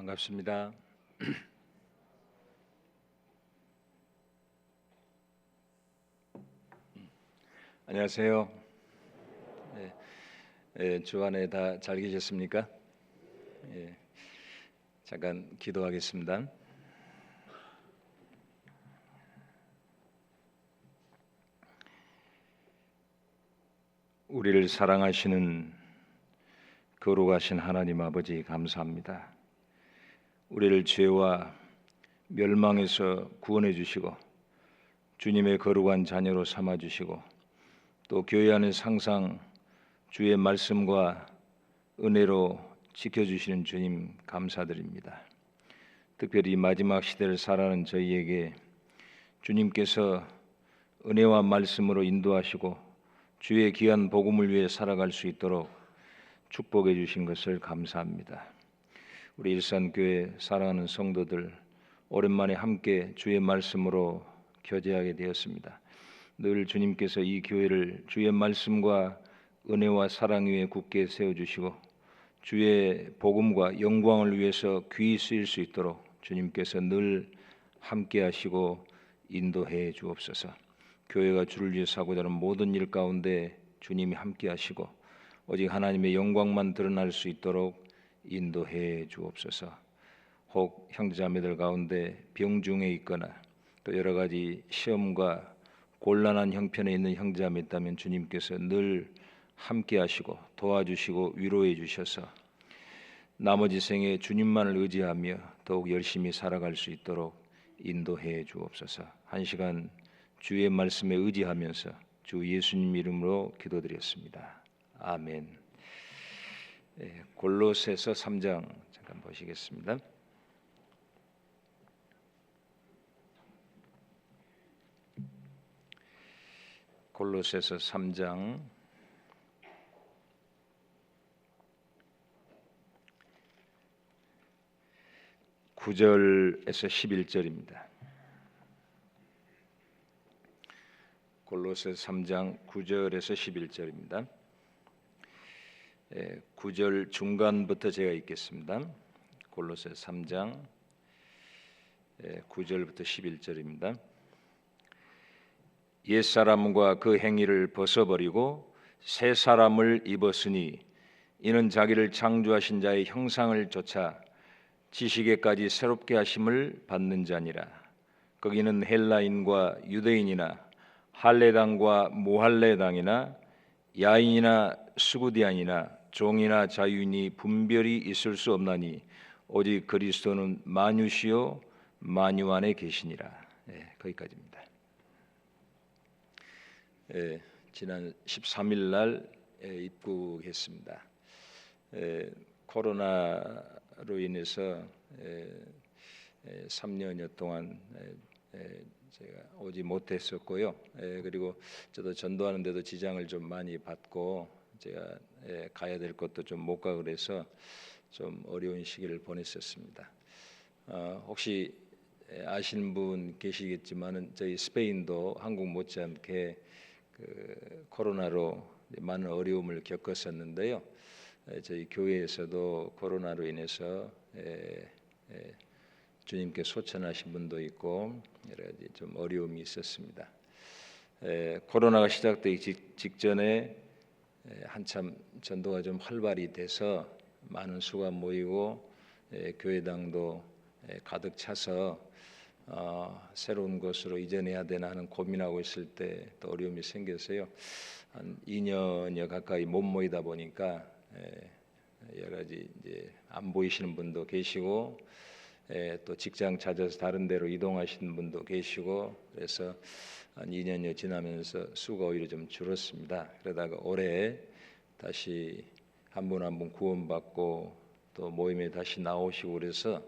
반갑습니다. 안녕하세요. 주 안에 다 잘 계셨습니까? 잠깐 기도하겠습니다. 우리를 사랑하시는 거룩하신 하나님 아버지 감사합니다. 우리를 죄와 멸망에서 구원해 주시고 주님의 거룩한 자녀로 삼아 주시고 또 교회 안에서 항상 주의 말씀과 은혜로 지켜주시는 주님 감사드립니다. 특별히 마지막 시대를 살아가는 저희에게 주님께서 은혜와 말씀으로 인도하시고 주의 귀한 복음을 위해 살아갈 수 있도록 축복해 주신 것을 감사합니다. 우리 일산교회 사랑하는 성도들 오랜만에 함께 주의 말씀으로 교제하게 되었습니다. 늘 주님께서 이 교회를 주의 말씀과 은혜와 사랑 위에 굳게 세워주시고 주의 복음과 영광을 위해서 귀히 쓰일 수 있도록 주님께서 늘 함께 하시고 인도해 주옵소서. 교회가 주를 위해 하고자 하는 모든 일 가운데 주님이 함께 하시고 오직 하나님의 영광만 드러날 수 있도록 인도해 주옵소서. 혹 형제자매들 가운데 병중에 있거나 또 여러 가지 시험과 곤란한 형편에 있는 형제자매 있다면 주님께서 늘 함께 하시고 도와주시고 위로해 주셔서 나머지 생에 주님만을 의지하며 더욱 열심히 살아갈 수 있도록 인도해 주옵소서. 한 시간 주의 말씀에 의지하면서 주 예수님 이름으로 기도드렸습니다. 아멘. 골로새서 3장 잠깐 보시겠습니다. 골로새서 3장 9절에서 11절입니다. 골로새서 3장 9절에서 11절입니다. 9절 중간부터 제가 읽겠습니다. 골로새서 3장 9절부터 11절입니다. 옛사람과 그 행위를 벗어버리고 새 사람을 입었으니 이는 자기를 창조하신 자의 형상을 좇아 지식에까지 새롭게 하심을 받는 자니라. 거기는 헬라인과 유대인이나 할례당과 무할례당이나 야인이나 스구디안이나 종이나 자유인이 분별이 있을 수 없나니 오직 그리스도는 만유시요 만유 안에 계시니라. 거기까지입니다. 지난 13일 날 입국했습니다. 코로나로 인해서 3년여 동안 제가 오지 못했었고요. 그리고 저도 전도하는 데도 지장을 좀 많이 받고 제가 가야 될 곳도 좀 못 가고 그래서 좀 어려운 시기를 보냈었습니다. 혹시 아시는 분 계시겠지만은 저희 스페인도 한국 못지않게 그 코로나로 많은 어려움을 겪었었는데요. 저희 교회에서도 코로나로 인해서 주님께 소천하신 분도 있고 여러 가지 좀 어려움이 있었습니다. 코로나가 시작되기 직전에 한참 전도가 좀 활발히 돼서 많은 수가 모이고 교회당도 가득 차서 새로운 곳으로 이전해야 되나 하는 고민하고 있을 때 또 어려움이 생겨서요. 한 2년여 가까이 못 모이다 보니까 여러 가지 이제 안 보이시는 분도 계시고 또 직장 찾아서 다른 데로 이동하시는 분도 계시고 그래서 한 2년여 지나면서 수가 오히려 좀 줄었습니다. 그러다가 올해 다시 한 분 한 분 구원받고 또 모임에 다시 나오시고 그래서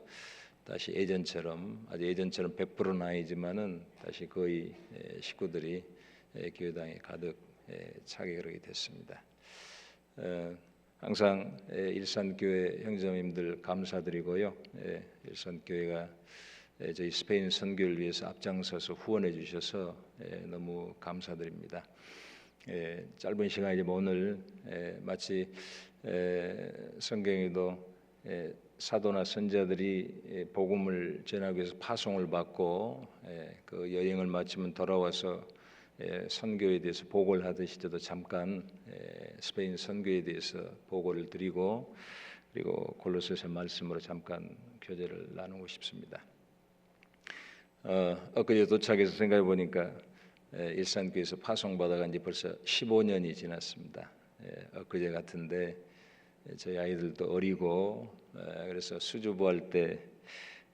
다시 예전처럼 아주 예전처럼 100%는 아니지만은 다시 거의 식구들이 교회당에 가득 차게 그러게 됐습니다. 항상 일산교회 형제님들 감사드리고요. 일산교회가 저희 스페인 선교를 위해서 앞장서서 후원해 주셔서 너무 감사드립니다. 짧은 시간이지만 오늘 마치 성경에도 사도나 선지자들이 복음을 전하기 위해서 파송을 받고 그 여행을 마치면 돌아와서 선교에 대해서 보고를 하듯이 저도 잠깐 스페인 선교에 대해서 보고를 드리고 그리고 골로새서 말씀으로 잠깐 교제를 나누고 싶습니다. 엊그제 도착해서 생각해 보니까 일산교회에서 파송받아간 지 벌써 15년이 지났습니다. 엊그제 같은데 저희 아이들도 어리고 그래서 수주부할 때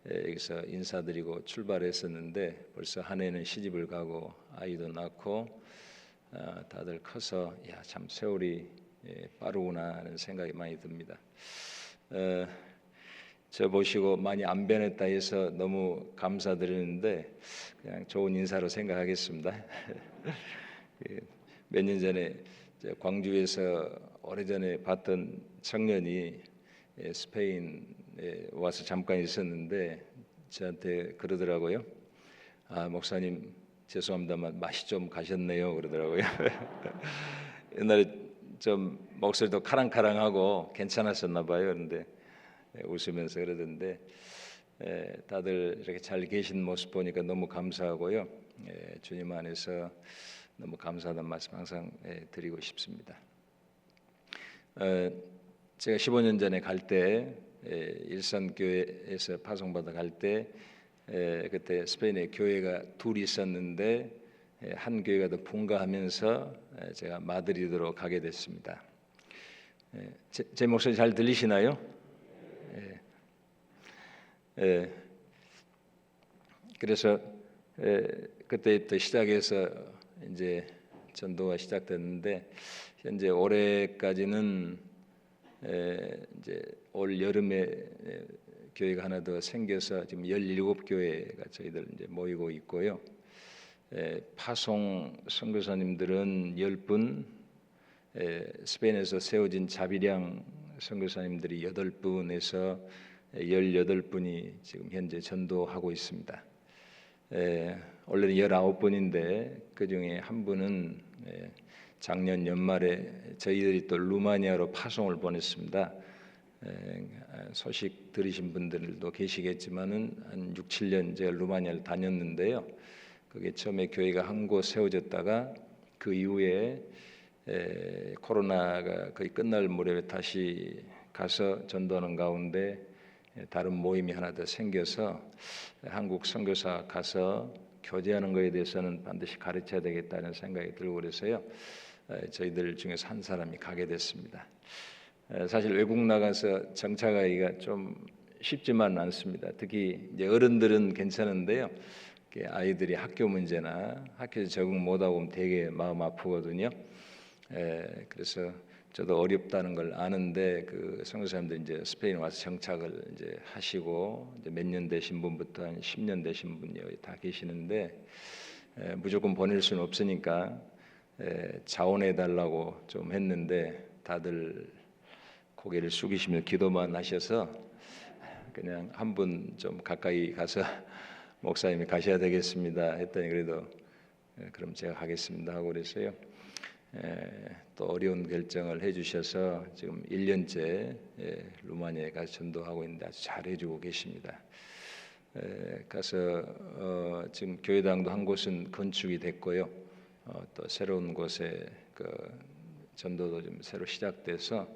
여기서 인사드리고 출발했었는데 벌써 한 해는 시집을 가고 아이도 낳고 다들 커서 야, 참 세월이 빠르구나 하는 생각이 많이 듭니다. 저 보시고 많이 안 변했다 해서 너무 감사드리는데 그냥 좋은 인사로 생각하겠습니다. 몇 년 전에 광주에서 오래전에 봤던 청년이 스페인에 와서 잠깐 있었는데 저한테 그러더라고요. 목사님 죄송합니다만 맛이 좀 가셨네요 그러더라고요. 옛날에 좀 목소리도 카랑카랑하고 괜찮았었나 봐요. 그런데 웃으면서 그러던데 다들 이렇게 잘 계신 모습 보니까 너무 감사하고요. 주님 안에서 너무 감사하다는 말씀 항상 드리고 싶습니다. 제가 15년 전에 갈 때 일산교회에서 파송받아 갈 때 그때 스페인에 교회가 둘 있었는데 한 교회가 더 분가하면서 제가 마드리드로 가게 됐습니다. 제 목소리 잘 들리시나요? 그래서 그때부터 시작해서 이제 전도가 시작됐는데 현재 올해까지는 이제 올 여름에 교회가 하나 더 생겨서 지금 17교회가 저희들 이제 모이고 있고요. 파송 선교사님들은 10분, 스페인에서 세워진 자비량 선교사님들이 8분에서 18분이 지금 현재 전도하고 있습니다. 원래는 19분인데 그 중에 한 분은 작년 연말에 저희들이 또 루마니아로 파송을 보냈습니다. 소식 들으신 분들도 계시겠지만은 한 6, 7년 제가 루마니아를 다녔는데요. 그게 처음에 교회가 한 곳 세워졌다가 그 이후에 코로나가 거의 끝날 무렵에 다시 가서 전도하는 가운데 다른 모임이 하나 더 생겨서 한국 선교사 가서 교제하는 것에 대해서는 반드시 가르쳐야 되겠다는 생각이 들고 그래서요. 저희들 중에서 한 사람이 가게 됐습니다. 사실 외국 나가서 정착하기가 좀 쉽지만 않습니다. 특히 이제 어른들은 괜찮은데요. 아이들이 학교 문제나 학교에서 적응 못하고 오면 되게 마음 아프거든요. 그래서 저도 어렵다는 걸 아는데 그 선교사님들 이제 스페인 와서 정착을 이제 하시고 이제 몇 년 되신 분부터 한 10년 되신 분이 다 계시는데 무조건 보낼 수는 없으니까 자원해 달라고 좀 했는데 다들 고개를 숙이시며 기도만 하셔서 그냥 한 분 좀 가까이 가서 목사님이 가셔야 되겠습니다 했더니 그래도 그럼 제가 가겠습니다 하고 그랬어요. 또 어려운 결정을 해주셔서 지금 1년째 루마니아에 가서 전도하고 있는데 아주 잘 해주고 계십니다. 가서 지금 교회당도 한 곳은 건축이 됐고요. 또 새로운 곳에 그 전도도 좀 새로 시작돼서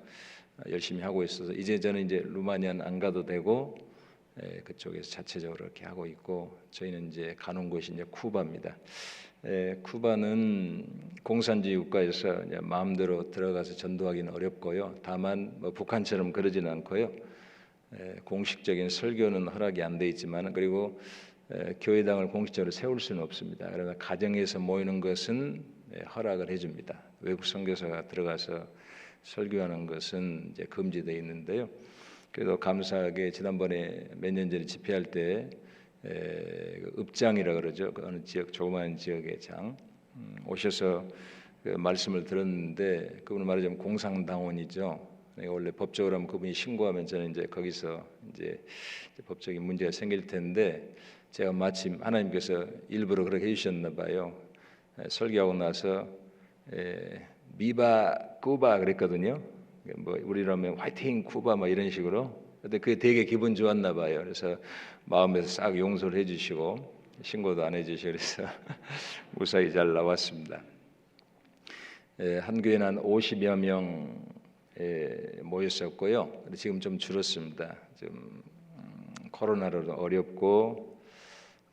열심히 하고 있어서 이제 저는 이제 루마니아는 안 가도 되고 그쪽에서 자체적으로 이렇게 하고 있고 저희는 이제 가는 곳이 이제 쿠바입니다. 쿠바는 공산주의 국가에서 이제 마음대로 들어가서 전도하기는 어렵고요. 다만 뭐 북한처럼 그러지는 않고요. 공식적인 설교는 허락이 안 돼 있지만 그리고 교회당을 공식적으로 세울 수는 없습니다. 그러나 가정에서 모이는 것은 허락을 해줍니다. 외국 선교사가 들어가서 설교하는 것은 이제 금지되어 있는데요. 그래도 감사하게 지난번에 몇 년 전에 집회할 때 읍장이라 그러죠. 그 어느 지역 조그마한 지역의 장 오셔서 그 말씀을 들었는데 그분은 말하자면 공산당원이죠. 원래 법적으로 하면 그분이 신고하면 저는 이제 거기서 이제 법적인 문제가 생길 텐데 제가 마침 하나님께서 일부러 그렇게 해주셨나 봐요. 설교하고 나서 미바 쿠바 그랬거든요. 뭐 우리로 하면 화이팅 쿠바 뭐 이런 식으로 근데 그게 되게 기분 좋았나 봐요. 그래서 마음에서 싹 용서를 해주시고 신고도 안 해주시고 그래서 무사히 잘 나왔습니다. 한 교회는 한 50여 명 모였었고요. 지금 좀 줄었습니다. 지금 코로나로 어렵고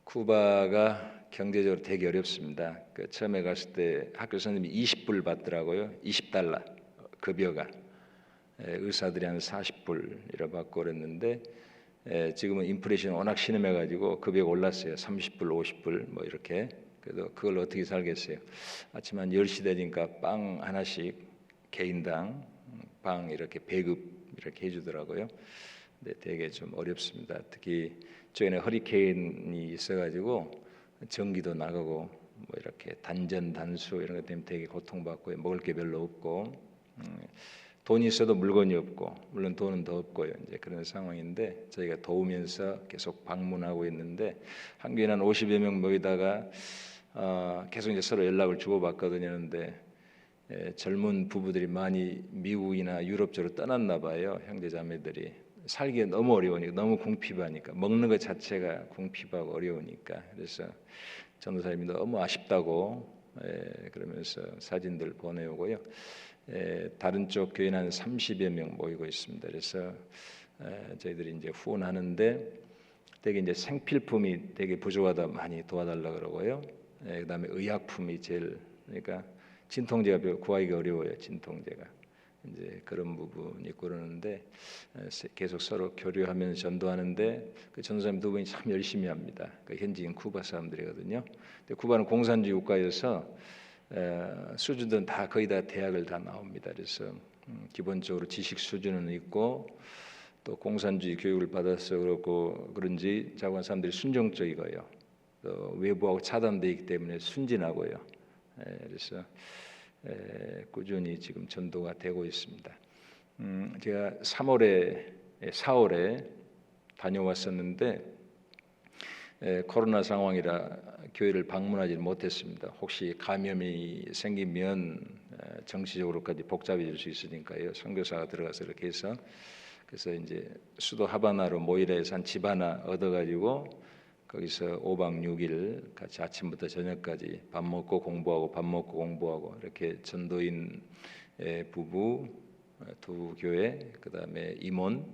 쿠바가 경제적으로 되게 어렵습니다. 처음에 갔을 때 학교 선생님이 20불 받더라고요. 20달러 급여가. 의사들이 한 40불이라 받고 그랬는데 지금은 인플레이션 워낙 심해가지고 급여가 올랐어요. 30불, 50불 뭐 이렇게. 그래도 그걸 어떻게 살겠어요. 아침 한 10시 되니까 빵 하나씩 개인당 빵 이렇게 배급 이렇게 해주더라고요. 근데 되게 좀 어렵습니다. 특히 최근에 허리케인이 있어가지고 전기도 나가고 뭐 이렇게 단전 단수 이런 것 때문에 되게 고통받고 먹을 게 별로 없고 돈이 있어도 물건이 없고 물론 돈은 더 없고요. 이제 그런 상황인데 저희가 도우면서 계속 방문하고 있는데 한 교회는 한 50여 명 모이다가 계속 이제 서로 연락을 주고받거든요. 근데 젊은 부부들이 많이 미국이나 유럽 쪽으로 떠났나 봐요. 형제자매들이 살기가 너무 어려우니까 너무 궁핍하니까 먹는 것 자체가 궁핍하고 어려우니까 그래서 전도사님이 너무 아쉽다고 그러면서 사진들 보내오고요. 다른 쪽 교회는 한 30여 명 모이고 있습니다. 그래서 저희들이 이제 후원하는데 되게 이제 생필품이 되게 부족하다 많이 도와달라 그러고요. 그다음에 의약품이 제일 그러니까 진통제가 구하기가 어려워요. 진통제가 이제 그런 부분이 있고 그러는데 계속 서로 교류하면서 전도하는데 그 전도사님 두 분이 참 열심히 합니다. 그 현지인 쿠바 사람들이거든요. 근데 쿠바는 공산주의 국가여서 수준들은 다 거의 다 대학을 다 나옵니다. 그래서 기본적으로 지식 수준은 있고 또 공산주의 교육을 받아서 그렇고 그런지 자국한 사람들이 순종적이고요. 또 외부하고 차단되어 있기 때문에 순진하고요. 그래서 꾸준히 지금 전도가 되고 있습니다. 제가 4월에 다녀왔었는데 코로나 상황이라 교회를 방문하지 못했습니다. 혹시 감염이 생기면 정치적으로까지 복잡해질 수 있으니까요. 선교사가 들어가서 이렇게 해서 그래서 이제 수도 하바나로 모이라 해서 한 집 하나 얻어가지고 거기서 5박 6일 같이 아침부터 저녁까지 밥 먹고 공부하고 밥 먹고 공부하고 이렇게 전도인 부부 두 교회 그다음에 임원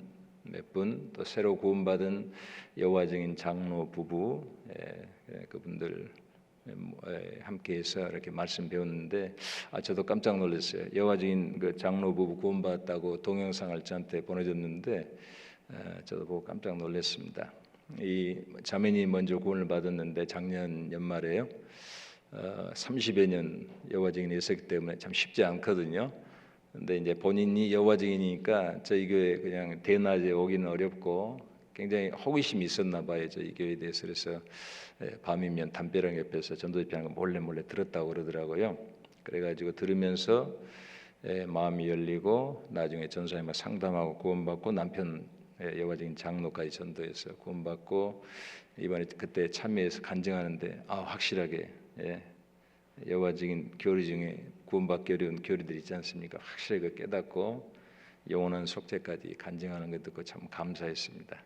몇 분 또 새로 구원받은 여호와 증인 장로 부부 그분들 함께해서 이렇게 말씀 배웠는데 저도 깜짝 놀랐어요. 여호와 증인 그 장로 부부 구원받았다고 동영상을 저한테 보내줬는데 저도 보고 깜짝 놀랐습니다. 이 자매님이 먼저 구원을 받았는데 작년 연말에요. 30여 년 여호와 증인이 있었기 때문에 참 쉽지 않거든요. 근데 이제 본인이 여호와 증인이니까 저희 교회 그냥 대낮에 오기는 어렵고 굉장히 호기심이 있었나 봐요. 저희 교회에 대해서. 그래서 밤이면 담벼락 옆에서 전도 집회하는 거 몰래 들었다고 그러더라고요. 그래가지고 들으면서 마음이 열리고 나중에 전사님과 상담하고 구원받고 남편 여호와 증인 장로까지 전도해서 구원받고 이번에 그때 참여해서 간증하는데 확실하게 여호와 증인 교리 중에 구원받기 어려운 교리들 있지 않습니까? 확실하게 깨닫고 영원한 속죄까지 간증하는 것 듣고 참 감사했습니다.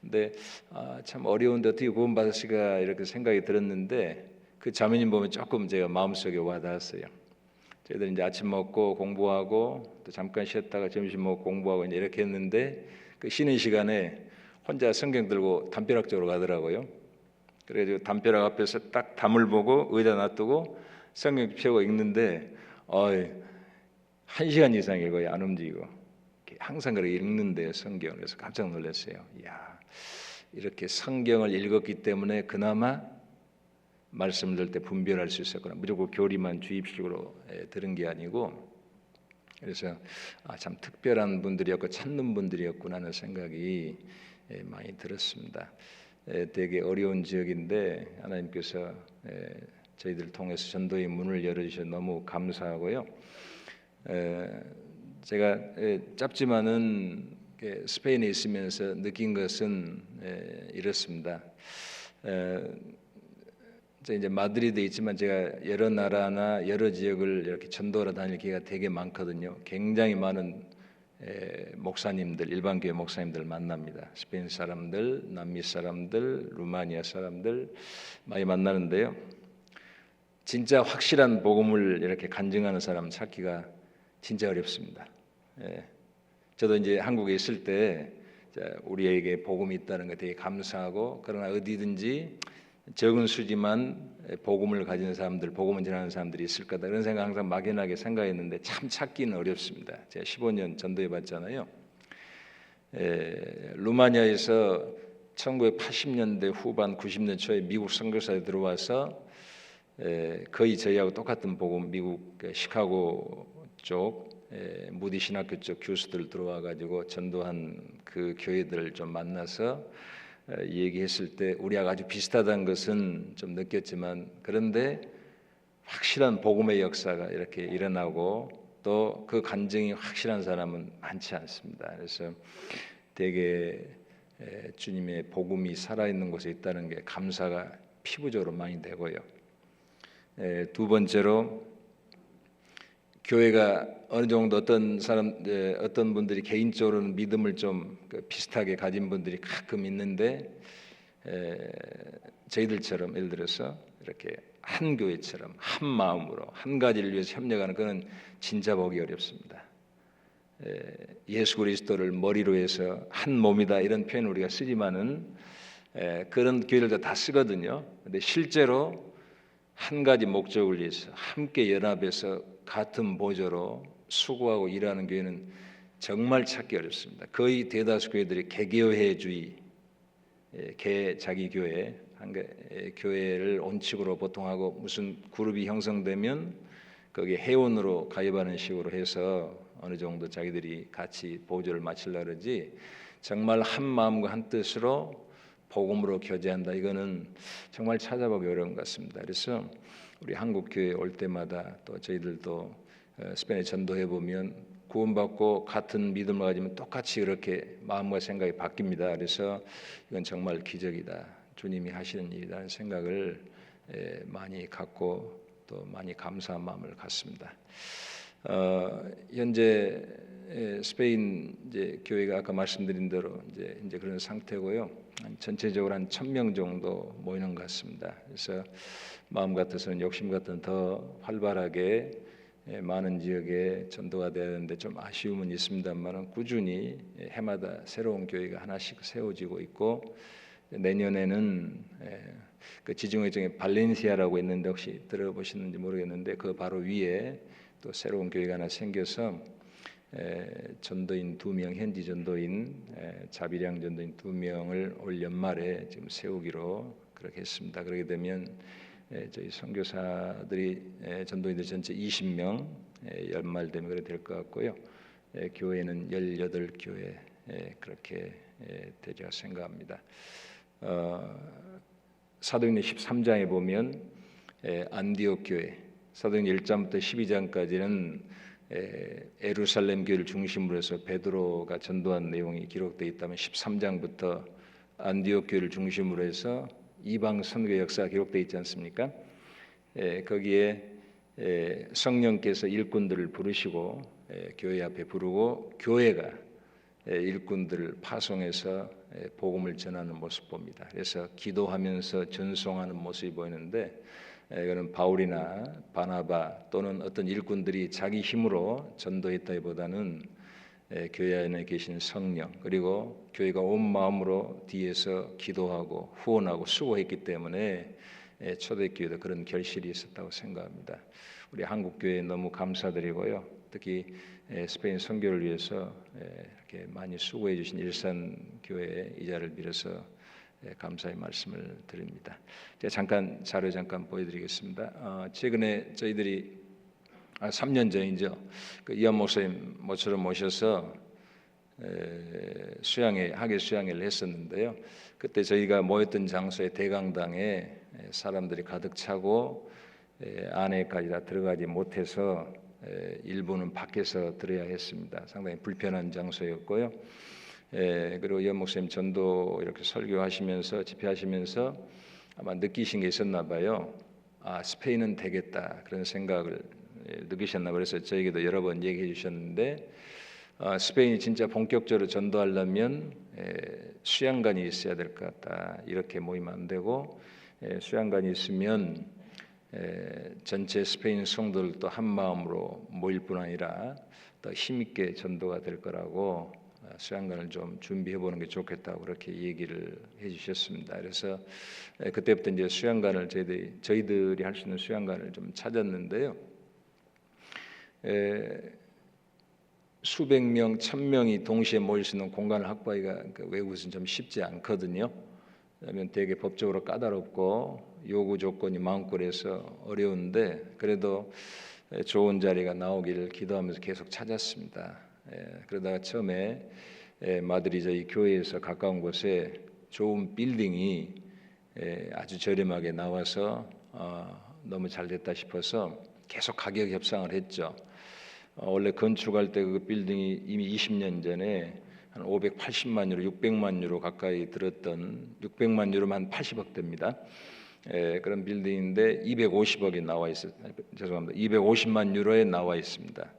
근데 참 어려운데 어떻게 구원받으시가 이렇게 생각이 들었는데 그 자매님 보면 조금 제가 마음속에 와닿았어요. 저희들 이제 아침 먹고 공부하고 또 잠깐 쉬었다가 점심 먹고 공부하고 이제 이렇게 했는데 그 쉬는 시간에 혼자 성경 들고 담벼락 쪽으로 가더라고요. 그래가지고 담벼락 앞에서 딱 담을 보고 의자 놔두고 성경 펴고 읽는데 1시간 이상 읽어요. 안 움직이고 항상 그렇게 읽는데 성경을. 그래서 깜짝 놀랐어요. 이야, 이렇게 성경을 읽었기 때문에 그나마 말씀을 들을 때 분별할 수 있었구나. 무조건 교리만 주입식으로 들은 게 아니고 그래서 참 특별한 분들이었고 찾는 분들이었구나 하는 생각이 많이 들었습니다. 되게 어려운 지역인데 하나님께서 저희들 통해서 전도의 문을 열어주셔서 너무 감사하고요. 제가 짧지만은 스페인에 있으면서 느낀 것은 이렇습니다. 이제 마드리드에 있지만 제가 여러 나라나 여러 지역을 이렇게 전도하러 다닐 기회가 되게 많거든요. 굉장히 많은 목사님들, 일반 교회 목사님들 만납니다. 스페인 사람들, 남미 사람들, 루마니아 사람들 많이 만나는데요. 진짜 확실한 복음을 이렇게 간증하는 사람 찾기가 진짜 어렵습니다. 저도 이제 한국에 있을 때 우리에게 복음이 있다는 게 되게 감사하고, 그러나 어디든지 적은 수지만 복음을 가진 사람들, 복음을 전하는 사람들이 있을 거다, 그런 생각 항상 막연하게 생각했는데 참 찾기는 어렵습니다. 제가 15년 전도해 봤잖아요. 루마니아에서 1980년대 후반 90년 초에 미국 선교사에 들어와서 거의 저희하고 똑같은 복음, 미국 시카고 쪽 무디 신학교 쪽 교수들 들어와 가지고 전도한 그 교회들을 좀 만나서 얘기했을 때 우리하고 아주 비슷하다는 것은 좀 느꼈지만, 그런데 확실한 복음의 역사가 이렇게 일어나고 또 그 간증이 확실한 사람은 많지 않습니다. 그래서 되게 주님의 복음이 살아있는 곳에 있다는 게 감사가 피부적으로 많이 되고요. 두 번째로, 교회가 어느 정도 어떤 분들이 개인적으로는 믿음을 좀 비슷하게 가진 분들이 가끔 있는데, 저희들처럼 예를 들어서 이렇게 한 교회처럼 한 마음으로 한 가지를 위해서 협력하는, 그건 진짜 보기 어렵습니다. 예수 그리스도를 머리로 해서 한 몸이다, 이런 표현을 우리가 쓰지만은 그런 교회들도 다 쓰거든요. 근데 실제로 한 가지 목적을 위해서 함께 연합해서 같은 보조로 수고하고 일하는 교회는 정말 찾기 어렵습니다. 거의 대다수 교회들이 개교회주의, 자기 교회, 교회를 원칙으로 보통 하고, 무슨 그룹이 형성되면 거기에 회원으로 가입하는 식으로 해서 어느 정도 자기들이 같이 보조를 마치려고 그러지, 정말 한 마음과 한 뜻으로 복음으로 교제한다, 이거는 정말 찾아보기 어려운 것 같습니다. 그래서 우리 한국 교회 올 때마다 또 저희들도 스페인에 전도해 보면 구원받고 같은 믿음을 가지면 똑같이 그렇게 마음과 생각이 바뀝니다. 그래서 이건 정말 기적이다, 주님이 하시는 일이라는 생각을 많이 갖고 또 많이 감사한 마음을 갖습니다. 현재 스페인 이제 교회가 아까 말씀드린 대로 이제 그런 상태고요. 전체적으로 한 1,000명 정도 모이는 것 같습니다. 그래서 마음 같아서는 욕심 같은 더 활발하게 많은 지역에 전도가 돼야 되는데 좀 아쉬움은 있습니다만, 꾸준히 해마다 새로운 교회가 하나씩 세워지고 있고, 내년에는 그 지중해 중에 발렌시아라고 있는데 혹시 들어보시는지 모르겠는데, 그 바로 위에 또 새로운 교회가 하나 생겨서 전도인 2명, 현지 전도인 자비량 전도인 2명을 올 연말에 지금 세우기로 그렇게 했습니다. 그렇게 되면 저희 선교사들이 전도인들 전체 20명 연말 되면 그렇게 될 것 같고요. 교회는 18교회 그렇게 되리라 생각합니다. 사도행전 13장에 보면 안디옥 교회, 사도행전 1장부터 12장까지는 예루살렘 교회를 중심으로 해서 베드로가 전도한 내용이 기록되어 있다면, 13장부터 안디옥 교회를 중심으로 해서 이방 선교 역사가 기록되어 있지 않습니까? 거기에 성령께서 일꾼들을 부르시고 교회 앞에 부르고, 교회가 일꾼들을 파송해서 복음을 전하는 모습 봅니다. 그래서 기도하면서 전송하는 모습이 보이는데, 이거는 바울이나 바나바 또는 어떤 일꾼들이 자기 힘으로 전도했다기보다는 교회 안에 계신 성령, 그리고 교회가 온 마음으로 뒤에서 기도하고 후원하고 수고했기 때문에 초대교회도 그런 결실이 있었다고 생각합니다. 우리 한국교회 너무 감사드리고요. 특히 스페인 선교를 위해서 이렇게 많이 수고해 주신 일산교회 이 자리를 빌어서 감사의 말씀을 드립니다. 제가 잠깐 자료 보여드리겠습니다. 최근에 저희들이 3년 전이죠. 그 이한 목사님 모처럼 모셔서 학예 수양회를 했었는데요. 그때 저희가 모였던 장소에 대강당에 사람들이 가득 차고 안에까지 다 들어가지 못해서 일부는 밖에서 들어야 했습니다. 상당히 불편한 장소였고요. 그리고 이한 목사님 전도 이렇게 설교하시면서 집회하시면서 아마 느끼신 게 있었나 봐요. 스페인은 되겠다, 그런 생각을 느끼셨나 봐요. 그래서 저에게도 여러 번 얘기해 주셨는데, 스페인이 진짜 본격적으로 전도하려면 수양관이 있어야 될 것 같다. 이렇게 모이면 안 되고 수양관이 있으면 전체 스페인 성도들도 한 마음으로 모일 뿐 아니라 더 힘있게 전도가 될 거라고 수양관을 좀 준비해 보는 게 좋겠다고 그렇게 얘기를 해주셨습니다. 그래서 그때부터 이제 수양관을 저희들이 할 수 있는 수양관을 좀 찾았는데요. 수백 명, 1,000명이 동시에 모일 수 있는 공간을 확보하기가 외국에서는 좀 쉽지 않거든요. 왜냐하면 되게 법적으로 까다롭고 요구 조건이 많고 그래서 어려운데 그래도 좋은 자리가 나오기를 기도하면서 계속 찾았습니다. 그러다가 처음에 마드리드 이 교회에서 가까운 곳에 좋은 빌딩이 아주 저렴하게 나와서 너무 잘 됐다 싶어서 계속 가격 협상을 했죠. 원래 건축할 때 그 빌딩이 이미 20년 전에 한 580만 유로, 600만 유로 가까이 들었던 600만 유로면 한 80억 됩니다. 그런 빌딩인데 250억에 나와 있어요. 죄송합니다. 250만 유로에 나와 있습니다.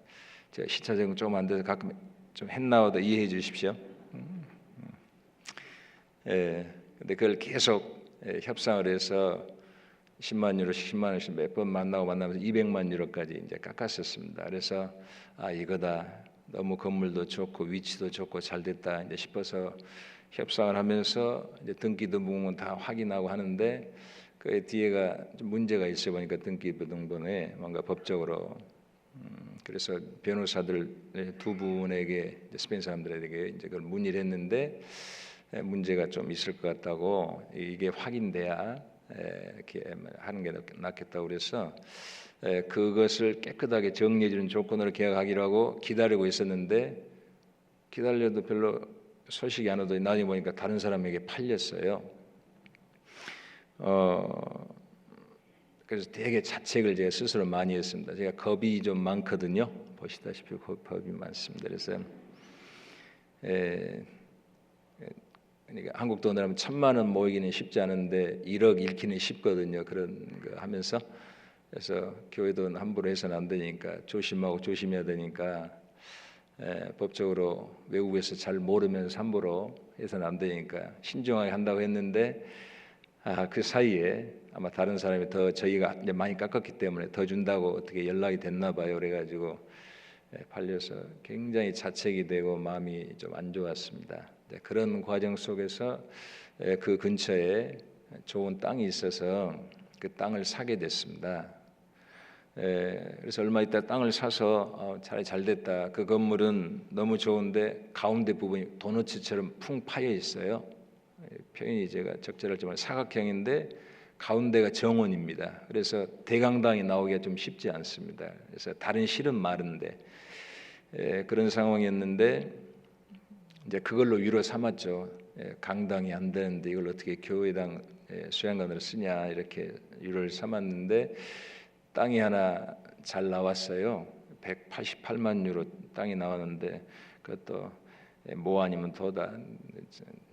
제가 시차 적응 좀 안 돼서 가끔 좀 헷나와도 이해해 주십시오. 근데 그걸 계속 협상을 해서 10만 유로씩 10만 원씩 몇 번 만나면서 200만 유로까지 이제 깎았었습니다. 그래서 이거다. 너무 건물도 좋고 위치도 좋고 잘 됐다 이제 싶어서 협상을 하면서 이제 등기부등본 다 확인하고 하는데 그 뒤에가 좀 문제가 있어 보니까 등기부등본에 뭔가 법적으로 그래서 변호사들 두 분에게 스페인 사람들에게 이제 그걸 문의를 했는데 문제가 좀 있을 것 같다고 이게 확인돼야 이렇게 하는 게 낫겠다고 그래서 그것을 깨끗하게 정리해 주는 조건으로 계약하기로 하고 기다리고 있었는데 기다려도 별로 소식이 안 오더니 나중에 보니까 다른 사람에게 팔렸어요. 그래서 되게 자책을 제가 스스로 많이 했습니다. 제가 겁이 좀 많거든요. 보시다시피 겁이 많습니다. 그래서 그러니까 한국 돈으로 하면 1,000만 원 모이기는 쉽지 않은데 1억 잃기는 쉽거든요. 그런 거 하면서 그래서 교회 돈 함부로 해서는 안 되니까 조심하고 조심해야 되니까 법적으로 외국에서 잘 모르면서 함부로 해서는 안 되니까 신중하게 한다고 했는데 그 사이에 아마 다른 사람이 더 저희가 이제 많이 깎았기 때문에 더 준다고 어떻게 연락이 됐나 봐요. 그래가지고 팔려서 굉장히 자책이 되고 마음이 좀 안 좋았습니다. 그런 과정 속에서 그 근처에 좋은 땅이 있어서 그 땅을 사게 됐습니다. 그래서 얼마 있다 땅을 사서 잘 됐다. 그 건물은 너무 좋은데 가운데 부분이 도너츠처럼 풍 파여 있어요. 표현이 제가 적절할지만 사각형인데 가운데가 정원입니다. 그래서 대강당이 나오기가 좀 쉽지 않습니다. 그래서 다른 실은 마른데 그런 상황이었는데 이제 그걸로 위로 삼았죠. 강당이 안 되는데 이걸 어떻게 교회당 수양관으로 쓰냐 이렇게 위로를 삼았는데 땅이 하나 잘 나왔어요. 188만 유로 땅이 나왔는데 그것도 뭐 아니면 도다.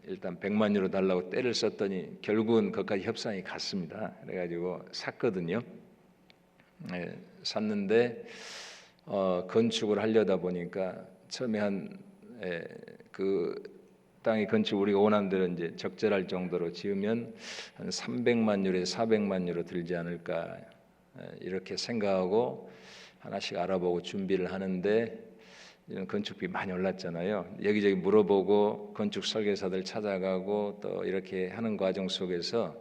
일단 100만 유로 달라고 때를 썼더니 결국은 거기까지 협상이 갔습니다. 그래가지고 샀거든요. 샀는데 건축을 하려다 보니까 처음에 그 땅의 건축 우리가 원하는 대로 이제 적절할 정도로 지으면 한 300만 유로에서 400만 유로 들지 않을까 이렇게 생각하고 하나씩 알아보고 준비를 하는데 이런 건축비 많이 올랐잖아요. 여기저기 물어보고 건축 설계사들 찾아가고 또 이렇게 하는 과정 속에서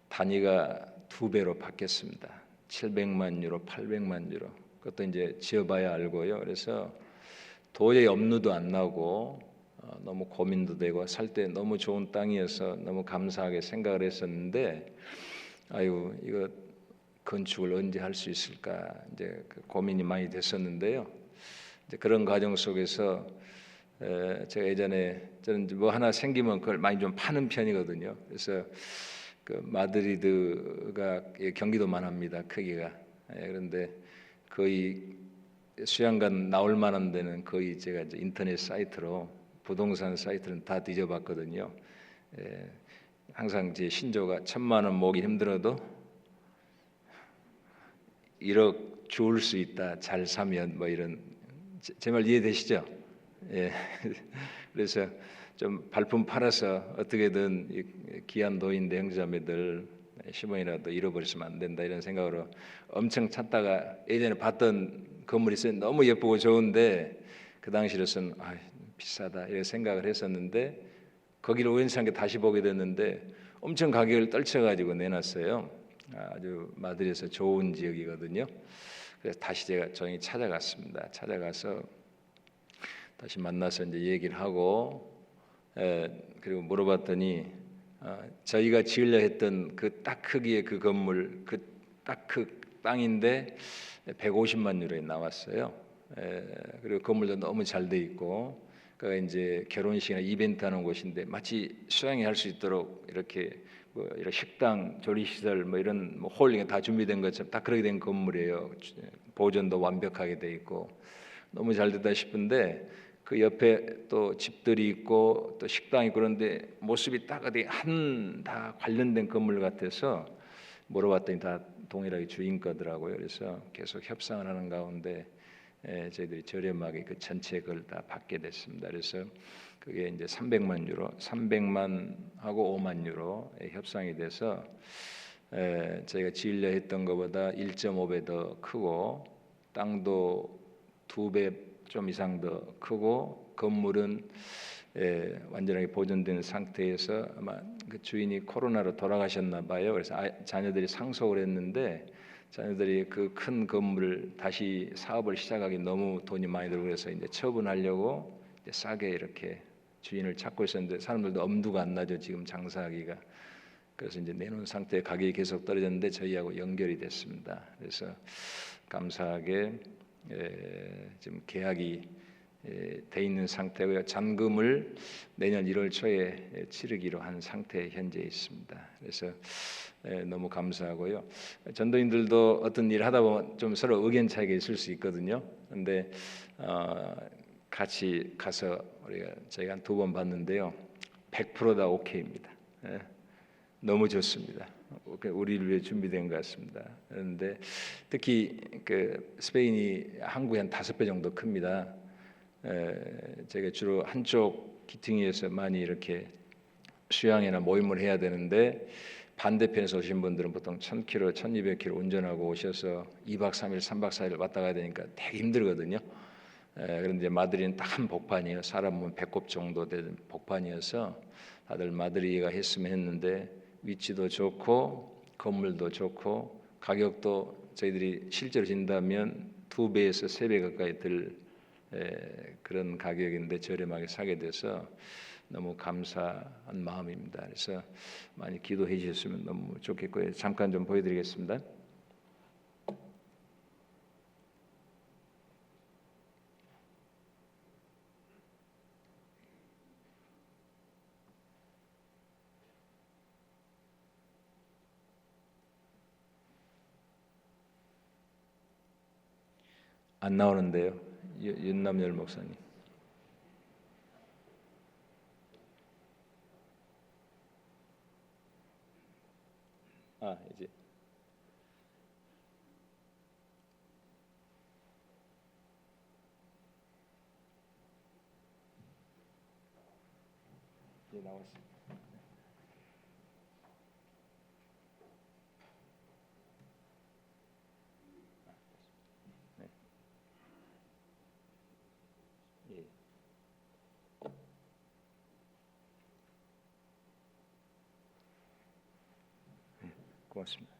단위가 2배로 바뀌었습니다. 700만 유로, 800만 유로. 그것도 이제 지어봐야 알고요. 그래서 도저히 업무도 안 나고 너무 고민도 되고 살 때 너무 좋은 땅이어서 너무 감사하게 생각을 했었는데 아유 이거 건축을 언제 할 수 있을까 이제 고민이 많이 됐었는데요. 이제 그런 과정 속에서 제가 예전에 저는 뭐 하나 생기면 그걸 많이 좀 파는 편이거든요. 그래서 그 마드리드가 경기도만 합니다. 크기가. 그런데 거의 수양관 나올 만한 데는 거의 제가 이제 인터넷 사이트로 부동산 사이트는 다 뒤져봤거든요. 항상 제 신조가 1,000만 원 모으기 힘들어도 1억 좋을 수 있다. 잘 사면 뭐 이런 제 말 이해되시죠? 예. 그래서 좀 발품 팔아서 어떻게든 이 귀한 노인네 형제자매들 10원이라도 잃어버리시면 안 된다 이런 생각으로 엄청 찾다가 예전에 봤던 건물이 있어요. 너무 예쁘고 좋은데 그 당시로서는 비싸다 이런 생각을 했었는데 거기를 우연찮게 다시 보게 됐는데 엄청 가격을 떨쳐가지고 내놨어요. 아주 마드리드에서 좋은 지역이거든요. 그래서 다시 제가 조용히 찾아갔습니다. 찾아가서 다시 만나서 이제 얘기를 하고 그리고 물어봤더니 저희가 지으려 했던 그 딱 크기의 그 건물 그 딱 그 땅인데 150만 유로에 나왔어요. 그리고 건물도 너무 잘 돼 있고 그 이제 결혼식이나 이벤트 하는 곳인데 마치 수양회 할 수 있도록 이렇게 뭐 이런 식당, 조리시설 뭐 이런 뭐 홀링이 다 준비된 것처럼 딱 그렇게 된 건물이에요. 보존도 완벽하게 돼 있고 너무 잘 됐다 싶은데 그 옆에 또 집들이 있고 또 식당이 있고 그런데 모습이 딱 어디 한 다 관련된 건물 같아서 물어봤더니 다 동일하게 주인 거더라고요. 그래서 계속 협상을 하는 가운데 저희들이 저렴하게 그 전체 걸 다 받게 됐습니다. 그래서 그게 이제 300만 유로, 300만 하고 5만 유로 협상이 돼서 저희가 지으려 했던 것보다 1.5배 더 크고 땅도 2배 좀 이상 더 크고 건물은 완전하게 보존된 상태에서 아마 그 주인이 코로나로 돌아가셨나 봐요. 그래서 자녀들이 상속을 했는데 자녀들이 그 큰 건물을 다시 사업을 시작하기 너무 돈이 많이 들고 그래서 이제 처분하려고 이제 싸게 이렇게 주인을 찾고 있었는데 사람들도 엄두가 안 나죠. 지금 장사하기가. 그래서 이제 내놓은 상태에 가격이 계속 떨어졌는데 저희하고 연결이 됐습니다. 그래서 감사하게 지금 계약이 돼 있는 상태고요. 잔금을 내년 1월 초에 치르기로 한 상태에 현재 있습니다. 그래서 너무 감사하고요. 전도인들도 어떤 일을 하다 보면 좀 서로 의견 차이가 있을 수 있거든요. 그런데 같이 가서 저희가 한 2번 봤는데요. 100%다 오케이입니다. 너무 좋습니다. 우리를 위해 준비된 것 같습니다. 그런데 특히 그 스페인이 한국의 한 5배 정도 큽니다. 제가 주로 한쪽 기퉁이에서 많이 이렇게 수양이나 모임을 해야 되는데 반대편에서 오신 분들은 보통 1000km, 1200km 운전하고 오셔서 2박 3일, 3박 4일 왔다 가야 되니까 되게 힘들거든요. 그런데 마드리드는 딱 한 복판이에요. 사람은 배꼽 정도 되는 복판이어서 다들 마드리드가 했으면 했는데 위치도 좋고 건물도 좋고 가격도 저희들이 실제로 진다면 2배에서 3배 가까이 들 그런 가격인데 저렴하게 사게 돼서 너무 감사한 마음입니다. 그래서 많이 기도해 주셨으면 너무 좋겠고요. 잠깐 좀 보여드리겠습니다. 안 나오는데요. 윤남열 목사님. 이제 나왔습니다. 네. 예. 고맙습니다.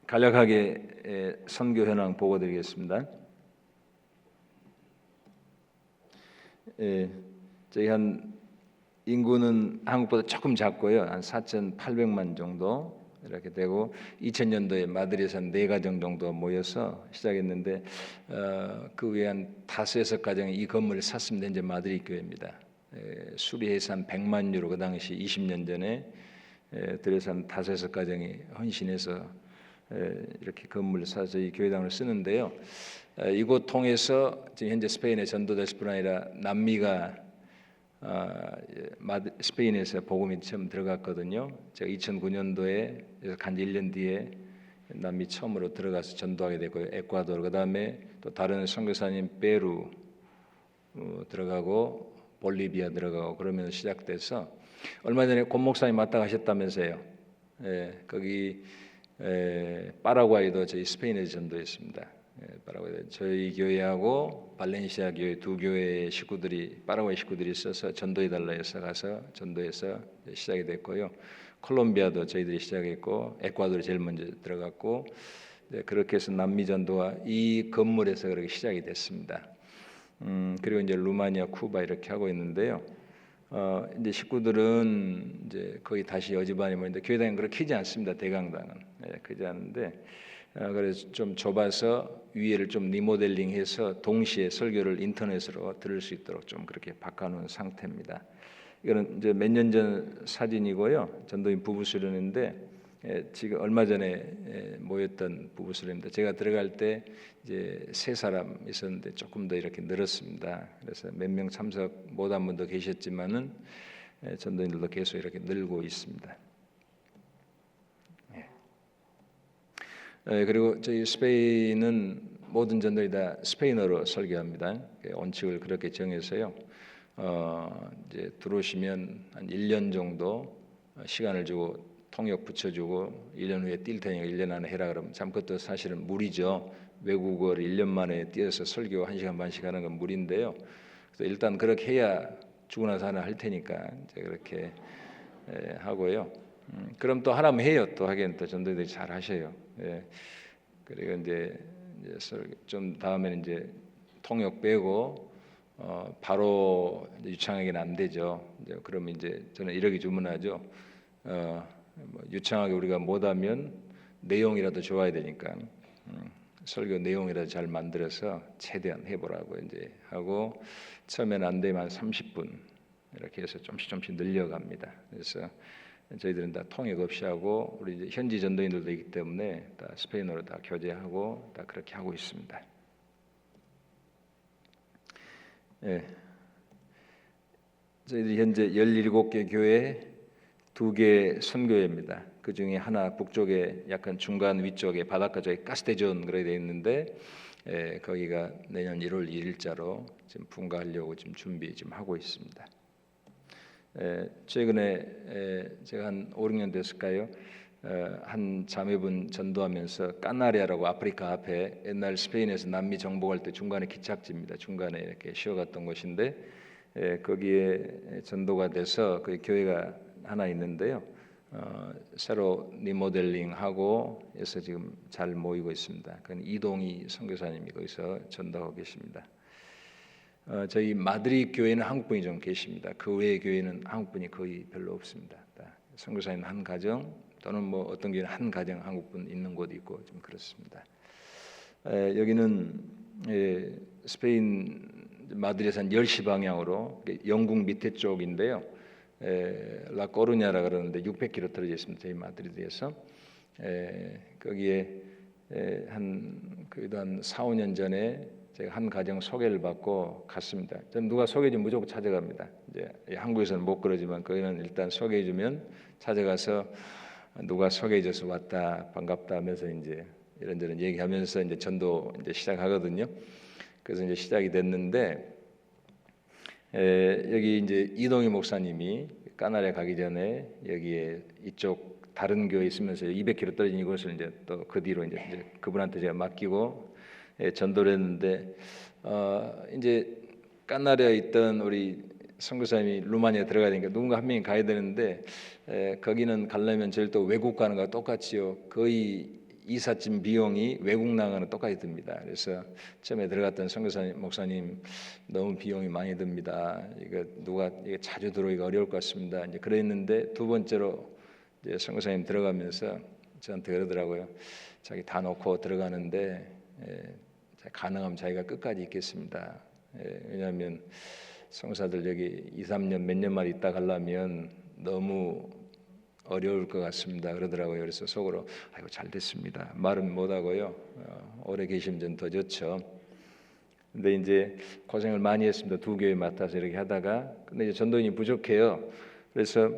간략하게 선교 현황 보고드리겠습니다. 저희 한 인구는 한국보다 조금 작고요, 한 4,800만 정도 이렇게 되고 2000년도에 마드리드에서 한 4가정 정도 모여서 시작했는데 그 외에 한 5-6가정이 이 건물을 샀습니다. 이제 마드리드 교회입니다. 수리해서 한 100만 유로 그 당시 20년 전에 들여서 한 5-6가정이 헌신해서 이렇게 건물을 사서 이 교회당을 쓰는데요. 이곳 통해서 지금 현재 스페인에 전도될 뿐 아니라 남미가 스페인에서 복음이 처음 들어갔거든요. 제가 2009년도에 간지 1년 뒤에 남미 처음으로 들어가서 전도하게 됐고요. 에콰도르, 그다음에 또 다른 선교사님 페루 들어가고 볼리비아 들어가고 그러면서 시작돼서 얼마 전에 권 목사님 왔다 가셨다면서요. 거기 파라과이도 저희 스페인에서 전도했습니다. 파라과이 저희 교회하고 발렌시아 교회 두 교회의 식구들이 파라과이 식구들이 있어서 전도해달라 해서 가서 전도해서 시작이 됐고요. 콜롬비아도 저희들이 시작했고 에콰도르 제일 먼저 들어갔고 그렇게 해서 남미 전도와 이 건물에서 그렇게 시작이 됐습니다. 그리고 이제 루마니아, 쿠바 이렇게 하고 있는데요. 이제 식구들은 이제 거의 다시 여지반이 모인데 교회당은 그렇게 크지 않습니다. 대강당은 크지 않은데 그래서 좀 좁아서 위에를 좀 리모델링해서 동시에 설교를 인터넷으로 들을 수 있도록 좀 그렇게 바꿔놓은 상태입니다. 이거는 이제 몇 년 전 사진이고요. 전도인 부부 수련인데 지금 얼마 전에 모였던 부부 수련입니다. 제가 들어갈 때 이제 3사람 있었는데 조금 더 이렇게 늘었습니다. 그래서 몇 명 참석 못한 분도 계셨지만은 전도인들도 계속 이렇게 늘고 있습니다. 그리고 저희 스페인은 모든 전도인이 다 스페인어로 설교합니다. 원칙을 그렇게 정해서요. 이제 들어오시면 한 1년 정도 시간을 주고 통역 붙여주고 1년 후에 뛸 테니까 1년 안에 해라 그러면 참 그것도 사실은 무리죠. 외국어를 1년 만에 뛰어서 설교 1시간 반씩 하는 건 무리인데요. 그래서 일단 그렇게 해야 죽고 나서 하나 할 테니까 이제 그렇게 하고요. 그럼 또 하라면 해요. 또 하기엔 또 전도인들이 잘 하셔요. 그리고 이제 좀 다음에는 이제 통역 빼고 바로 유창하게는 안 되죠. 이제 그러면 이제 저는 이렇게 주문하죠. 뭐 유창하게 우리가 못하면 내용이라도 좋아야 되니까 설교 내용이라도 잘 만들어서 최대한 해보라고 이제 하고 처음에는 안 되면 한 30분 이렇게 해서 조금씩 늘려갑니다. 그래서 저희들은 다 통역 없이 하고 우리 이제 현지 전도인들도 있기 때문에 다 스페인어로 다 교제하고 다 그렇게 하고 있습니다. 저희들이 현재 17개 교회 2개 선교회입니다. 그 중에 하나 북쪽에 약간 중간 위쪽에 바닷가 쪽에 카스테존 그래 돼 있는데 거기가 내년 1월 1일자로 지금 분가하려고 지금 준비 지금 하고 있습니다. 최근에 제가 한 5, 6년 됐을까요? 한 자매분 전도하면서 까나리아라고 아프리카 앞에 옛날 스페인에서 남미 정복할 때 중간에 기착지입니다. 중간에 이렇게 쉬어갔던 곳인데 거기에 전도가 돼서 그 교회가 하나 있는데요. 새로 리모델링하고 해서 지금 잘 모이고 있습니다. 그건 이동희 선교사님이 거기서 전도하고 계십니다. 저희 마드리드 교회는 한국분이 좀 계십니다. 그 외의 교회는 한국분이 거의 별로 없습니다. 선교사님 한 가정 또는 뭐 어떤 교회는 한 가정 한국분 있는 곳이 있고 좀 그렇습니다. 여기는 스페인 마드리드에서 한 10시 방향으로 영국 밑에 쪽인데요. 라코르냐라 그러는데 600km 떨어져 있습니다. 저희 마드리드에서 거기에 그래도 한 4, 5년 전에 제가 한 가정 소개를 받고 갔습니다. 저는 누가 소개해주면 무조건 찾아갑니다. 이제 한국에서는 못 그러지만 거기는 일단 소개해주면 찾아가서 누가 소개해줘서 왔다 반갑다 하면서 이제 이런저런 얘기하면서 이제 전도 이제 시작하거든요. 그래서 이제 시작이 됐는데 여기 이제 이동희 목사님이 까나리아 가기 전에 여기에 이쪽 다른 교회 있으면서 200km 떨어진 이곳을 이제 또 그 뒤로 이제 그분한테 제가 맡기고 전도를 했는데 이제 까나리아에 있던 우리 선교사님이 루마니아 들어가야 되니까 누군가 한 명이 가야 되는데 거기는 가려면 저희 또 외국 가는 거와 똑같이요. 거의 이삿짐 비용이 외국 나가는 똑같이 듭니다. 그래서 처음에 들어갔던 선교사님 목사님 너무 비용이 많이 듭니다. 이거 누가 이게 자주 들어오기가 어려울 것 같습니다. 이제 그랬는데 두 번째로 이제 선교사님 들어가면서 저한테 그러더라고요. 자기 다 놓고 들어가는데 가능하면 자기가 끝까지 있겠습니다. 왜냐하면 선교사들 여기 2, 3년 몇 년만 있다 가려면 너무 어려울 것 같습니다. 그러더라고요. 그래서 속으로 아이고 잘 됐습니다. 말은 못하고요. 오래 계시면 좀 더 좋죠. 근데 이제 고생을 많이 했습니다. 두 교회 맡아서 이렇게 하다가 근데 이제 전도인이 부족해요. 그래서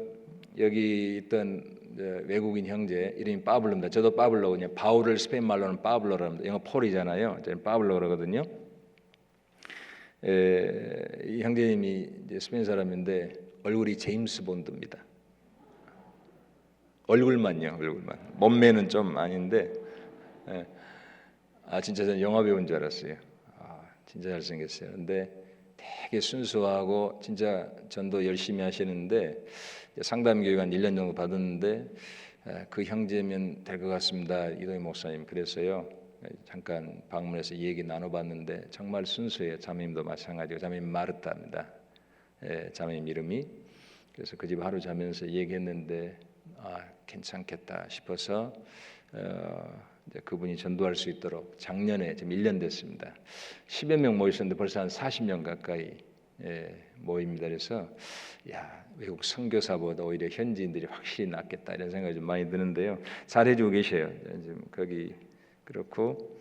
여기 있던 외국인 형제 이름이 파블로입니다. 저도 파블로 그냥 바울을 스페인 말로는 파블로라고 합니다. 영어 폴이잖아요. 저는 파블로 그러거든요. 이 형제님이 이제 스페인 사람인데 얼굴이 제임스 본드입니다. 얼굴만 몸매는 좀 아닌데 진짜 저는 영화 배우인 줄 알았어요. 진짜 잘생겼어요. 근데 되게 순수하고 진짜 전도 열심히 하시는데 상담 교육 한 1년 정도 받았는데 그 형제면 될 것 같습니다. 이동희 목사님. 그래서요 잠깐 방문해서 얘기 나눠봤는데 정말 순수해요. 자매님도 마찬가지고 자매님 마르타입니다. 자매님 이름이. 그래서 그 집 하루 자면서 얘기했는데 괜찮겠다 싶어서 이제 그분이 전도할 수 있도록 작년에 지금 1년 됐습니다. 10여 명 모였었는데 벌써 한 40명 가까이 모입니다. 그래서 외국 선교사보다 오히려 현지인들이 확실히 낫겠다 이런 생각이 좀 많이 드는데요. 잘해주고 계셔요. 지금 거기 그렇고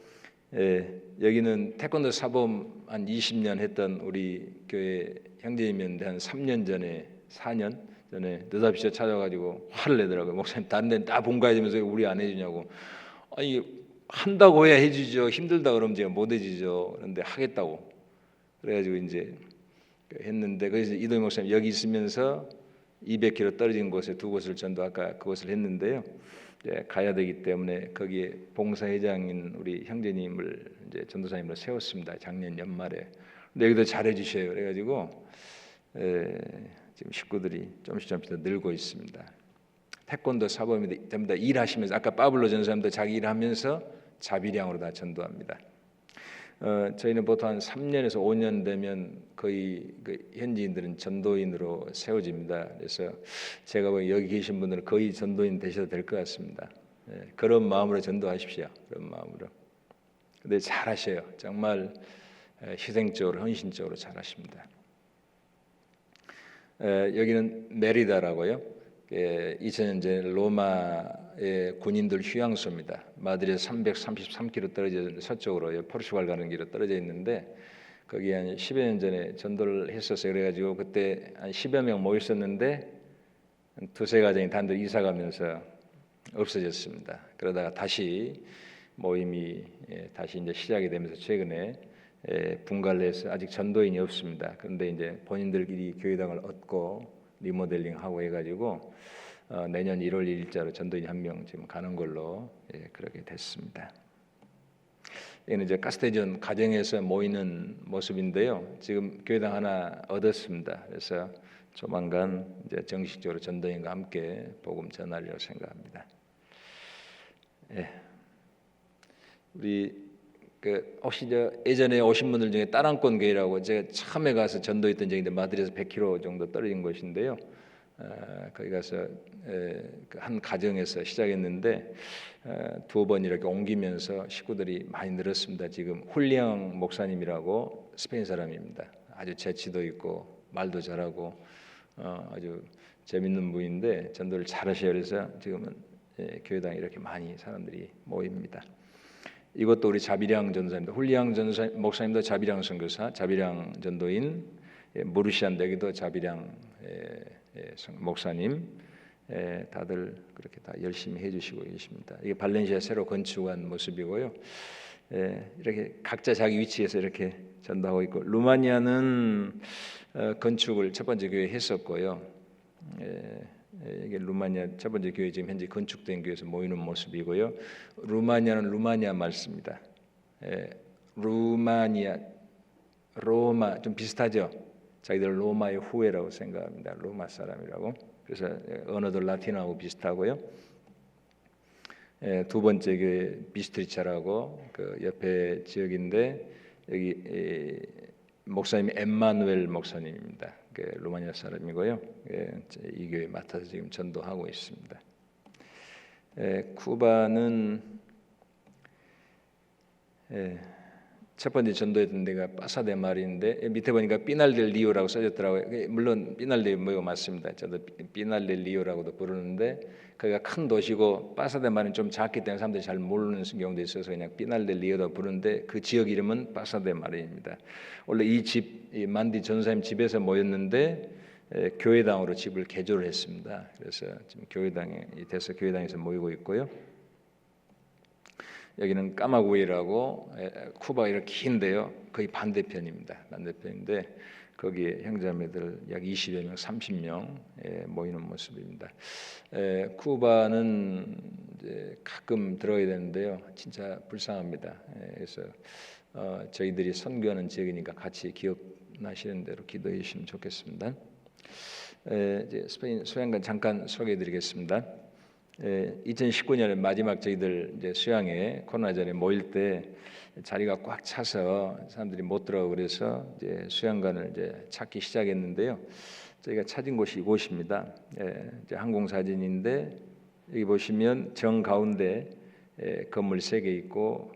여기는 태권도 사범 한 20년 했던 우리 교회 형제님인데 한 3년 전에 4년 전에 느닷없이 찾아가지고 화를 내더라고요. 목사님 다른 데는 다 본가야 되면서 우리 안 해주냐고. 아니 한다고 해야 해주죠. 힘들다 그러면 제가 못 해주죠. 그런데 하겠다고 그래가지고 이제 했는데 그래서 이동희 목사님 여기 있으면서 200km 떨어진 곳에 두 곳을 전도 아까 그곳을 했는데요. 가야 되기 때문에 거기에 봉사회장인 우리 형제님을 이제 전도사님으로 세웠습니다. 작년 연말에. 근데 여기도 잘해주셔요. 그래가지고 지금 식구들이 조금씩 더 늘고 있습니다. 태권도 사범이 됩니다. 일하시면서 아까 파블로 전사님도 자기 일하면서 자비량으로 다 전도합니다. 저희는 보통 한 3년에서 5년 되면 거의 현지인들은 전도인으로 세워집니다. 그래서 제가 보기엔 여기 계신 분들은 거의 전도인 되셔도 될 것 같습니다. 그런 마음으로 전도하십시오. 그런 마음으로. 근데 잘하셔요. 정말 희생적으로 헌신적으로 잘하십니다. 여기는 메리다라고요. 2000년 로마의 군인들 휴양소입니다. 마드리에서 333km 떨어져 서쪽으로 포르투갈 가는 길로 떨어져 있는데 거기 한 10여 년 전에 전도를 했었어요. 그래가지고 그때 한 10여 명 모였었는데 두세 가정이 단독 이사 가면서 없어졌습니다. 그러다가 다시 모임이 다시 이제 시작이 되면서 최근에 분갈을 해서 아직 전도인이 없습니다. 그런데 이제 본인들끼리 교회당을 얻고 리모델링하고 해가지고 내년 1월 1일자로 전도인 한 명 지금 가는 걸로 그렇게 됐습니다. 이는 이제 카스테전 가정에서 모이는 모습인데요. 지금 교회당 하나 얻었습니다. 그래서 조만간 이제 정식적으로 전도인과 함께 복음 전하리라고 생각합니다. 우리 혹시 예전에 오신 분들 중에 따랑권 교회라고 제가 처음에 가서 전도했던 적인데 마드리에서 100km 정도 떨어진 곳인데요. 거기 가서 한 가정에서 시작했는데 두 번 이렇게 옮기면서 식구들이 많이 늘었습니다. 지금 훌리앙 목사님이라고 스페인 사람입니다. 아주 재치도 있고 말도 잘하고 아주 재밌는 분인데 전도를 잘하셔요. 그래서 지금은 교회당에 이렇게 많이 사람들이 모입니다. 이것도 우리 자비량 전도사입니다. 훌리앙 전도사 목사님도 자비량 선교사, 자비량 전도인, 무르시안 여기도 자비량 목사님, 다들 그렇게 다 열심히 해주시고 계십니다. 이게 발렌시아 새로 건축한 모습이고요. 이렇게 각자 자기 위치에서 이렇게 전도하고 있고, 루마니아는 건축을 첫 번째 교회 했었고요. 이게 루마니아 첫 번째 교회 지금 현재 건축된 교회에서 모이는 모습이고요. 루마니아는 루마니아 말씀입니다. 루마니아, 로마 좀 비슷하죠. 자기들 로마의 후예라고 생각합니다. 로마 사람이라고. 그래서 언어도 라틴어하고 비슷하고요. 두 번째 교회 비스트리차라고 그 옆에 지역인데 여기 목사님이 엠마누엘 목사님입니다. 루마니아 사람이고요. 이 교회 맡아서 지금 전도하고 있습니다. 쿠바는 첫 번째 전도했던 데가 파사데마리인데 밑에 보니까 피날델 리오라고 써졌더라고요. 물론 피날델 리오 맞습니다. 저도 피날델 리오라고도 부르는데 거기가 큰 도시고 파사데마리는 좀 작기 때문에 사람들이 잘 모르는 경우도 있어서 그냥 피날델 리오라고 부르는데 그 지역 이름은 파사데마리입니다. 원래 이 집 만디 전사님 집에서 모였는데 교회당으로 집을 개조를 했습니다. 그래서 지금 교회당에 돼서 교회당에서 모이고 있고요. 여기는 까마구이라고 쿠바가 이렇게 긴데요. 거의 반대편입니다. 반대편인데 거기에 형제자매들 약 20여 명, 30명 모이는 모습입니다. 쿠바는 이제 가끔 들어야 되는데요. 진짜 불쌍합니다. 그래서 저희들이 선교하는 지역이니까 같이 기억나시는 대로 기도해 주시면 좋겠습니다. 이제 스페인 수양관 잠깐 소개해드리겠습니다. 2019년에 마지막 저희들 이제 수양회 코로나 전에 모일 때 자리가 꽉 차서 사람들이 못 들어가고 그래서 이제 수양관을 이제 찾기 시작했는데요. 저희가 찾은 곳이 이곳입니다. 이제 항공 사진인데 여기 보시면 정 가운데 건물 3개 있고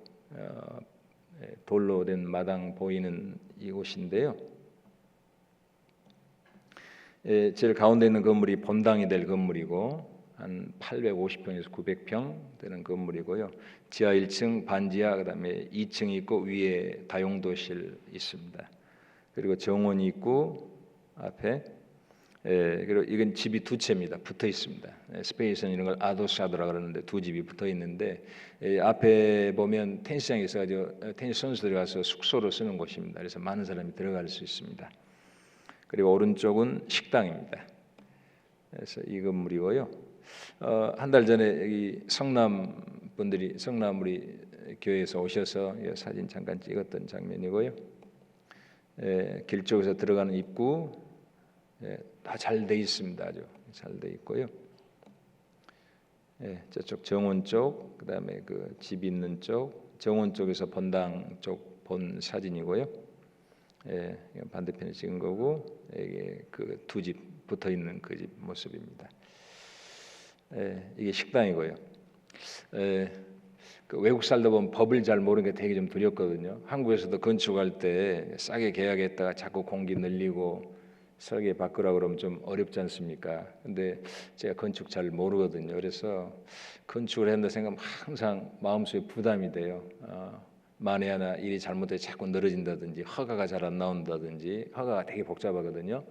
돌로 된 마당 보이는 이곳인데요. 제일 가운데 있는 건물이 본당이 될 건물이고 한 850평에서 900평 되는 건물이고요. 지하 1층, 반지하, 그다음에 2층이 있고 위에 다용도실 있습니다. 그리고 정원이 있고 앞에 그리고 이건 집이 두 채입니다. 붙어 있습니다. 스페인에서는 이런 걸 아도사도라 그러는데 두 집이 붙어 있는데 앞에 보면 테니스장이 있어가지고 테니스 선수들이 가서 숙소로 쓰는 곳입니다. 그래서 많은 사람이 들어갈 수 있습니다. 그리고 오른쪽은 식당입니다. 그래서 이 건물이고요. 한 달 전에 여기 성남 분들이 성남 우리 교회에서 오셔서 사진 잠깐 찍었던 장면이고요. 길 쪽에서 들어가는 입구 다 잘 돼 있습니다. 아주 잘 돼 있고요. 저쪽 정원 쪽, 그다음에 그 집 있는 쪽, 정원 쪽에서 본당 쪽 본 사진이고요. 반대편에 찍은 거고 이게 그 두 집 붙어 있는 그 집 모습입니다. 이게 식당이고요. 그 외국 살다 보면 법을 잘 모르는 게 되게 좀 두렵거든요. 한국에서도 건축할 때 싸게 계약했다가 자꾸 공기 늘리고 설계 바꾸라 그러면 좀 어렵지 않습니까? 근데 제가 건축 잘 모르거든요. 그래서 건축을 한다 생각하면 항상 마음속에 부담이 돼요. 만에 하나 일이 잘못돼 자꾸 늘어진다든지 허가가 잘 안 나온다든지 허가가 되게 복잡하거든요.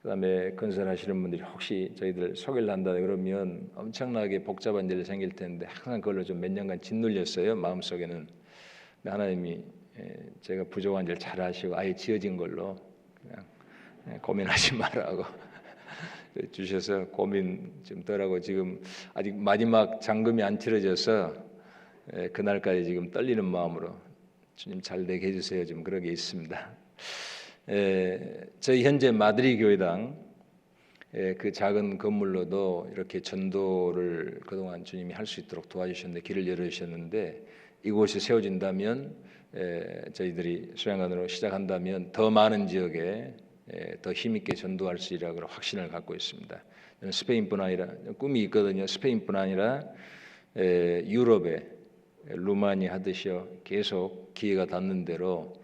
그다음에 건설하시는 분들이 혹시 저희들 소개를 한다 그러면 엄청나게 복잡한 일이 생길 텐데 항상 그걸로 좀 몇 년간 짓눌렸어요. 마음속에는. 근데 하나님이 제가 부족한 일 잘 아시고 아예 지어진 걸로 그냥 고민하지 말라고 주셔서 고민 좀 덜하고 지금 아직 마지막 잔금이 안 치러져서 그날까지 지금 떨리는 마음으로 주님 잘 되게 해주세요. 지금 그러게 있습니다. 저희 현재 마드리 교회당 그 작은 건물로도 이렇게 전도를 그동안 주님이 할 수 있도록 도와주셨는데 길을 열어주셨는데 이곳이 세워진다면 저희들이 수양관으로 시작한다면 더 많은 지역에 더 힘있게 전도할 수 있으리라 확신을 갖고 있습니다. 저는 스페인뿐 아니라 꿈이 있거든요. 스페인뿐 아니라 유럽에 루마니 하듯이요 계속 기회가 닿는 대로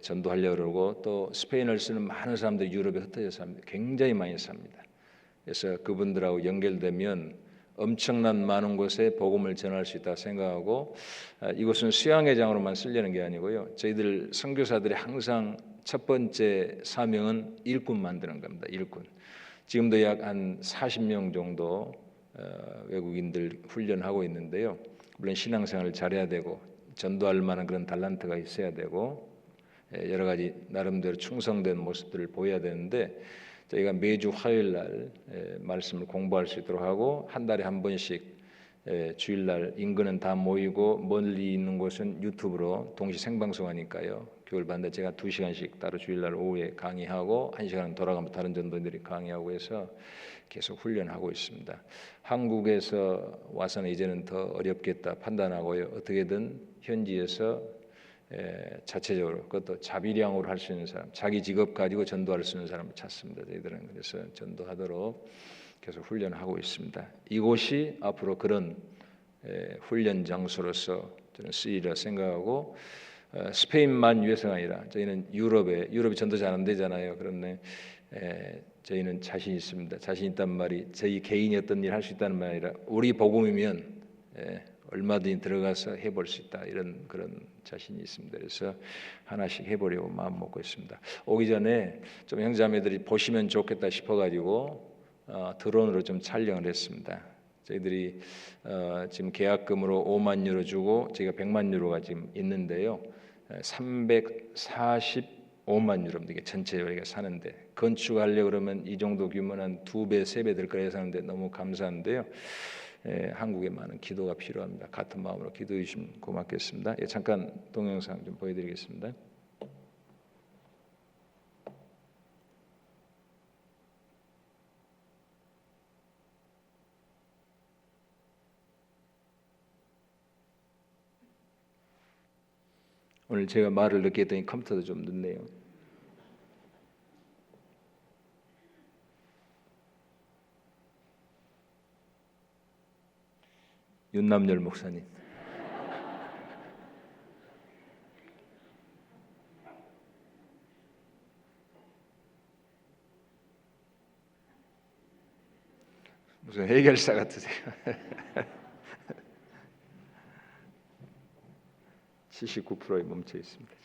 전도하려고 그러고 또 스페인어를 쓰는 많은 사람들이 유럽에 흩어져 삽니다. 굉장히 많이 삽니다. 그래서 그분들하고 연결되면 엄청난 많은 곳에 복음을 전할 수 있다고 생각하고 이곳은 수양회장으로만 쓰려는 게 아니고요. 저희들 선교사들이 항상 첫 번째 사명은 일꾼 만드는 겁니다. 일꾼. 지금도 약 한 40명 정도 외국인들 훈련하고 있는데요. 물론 신앙생활을 잘해야 되고 전도할 만한 그런 달란트가 있어야 되고 여러 가지 나름대로 충성된 모습들을 보여야 되는데 저희가 매주 화요일 날 말씀을 공부할 수 있도록 하고 한 달에 한 번씩 주일날 인근은 다 모이고 멀리 있는 곳은 유튜브로 동시 생방송하니까요. 교회를 봤는데 제가 2시간씩 따로 주일날 오후에 강의하고 1시간은 돌아가면 다른 전도인들이 강의하고 해서 계속 훈련하고 있습니다. 한국에서 와서는 이제는 더 어렵겠다 판단하고요. 어떻게든 현지에서 자체적으로 그것도 자비량으로 할 수 있는 사람, 자기 직업 가지고 전도할 수 있는 사람을 찾습니다. 저희들은 그래서 전도하도록 계속 훈련하고 있습니다. 이곳이 앞으로 그런 훈련 장소로서 저는 쓰이리라 생각하고 스페인만 위해서가 아니라 저희는 유럽이 전도 잘 안 되잖아요. 그런데 저희는 자신 있습니다. 자신 있단 말이 저희 개인이 어떤 일 할 수 있다는 말이 아니라 우리 복음이면 얼마든지 들어가서 해볼 수 있다 이런 그런 자신이 있습니다. 그래서 하나씩 해보려고 마음 먹고 있습니다. 오기 전에 좀 형제자매들이 보시면 좋겠다 싶어가지고 드론으로 좀 촬영을 했습니다. 저희들이 지금 계약금으로 5만 유로 주고 저희가 100만 유로가 지금 있는데요. 345만 유로입니다. 이게 전체 우리가 사는데 건축하려고 그러면 이 정도 규모는 한 2배, 3배 될 거라 예상하는데 너무 감사한데요. 한국에 많은 기도가 필요합니다. 같은 마음으로 기도해 주시면 고맙겠습니다. 잠깐 동영상 좀 보여드리겠습니다. 오늘 제가 말을 늦게 했더니 컴퓨터도 좀 늦네요. 윤남열 목사님. 무슨 해결사 같으세요? 79%에 멈춰 있습니다.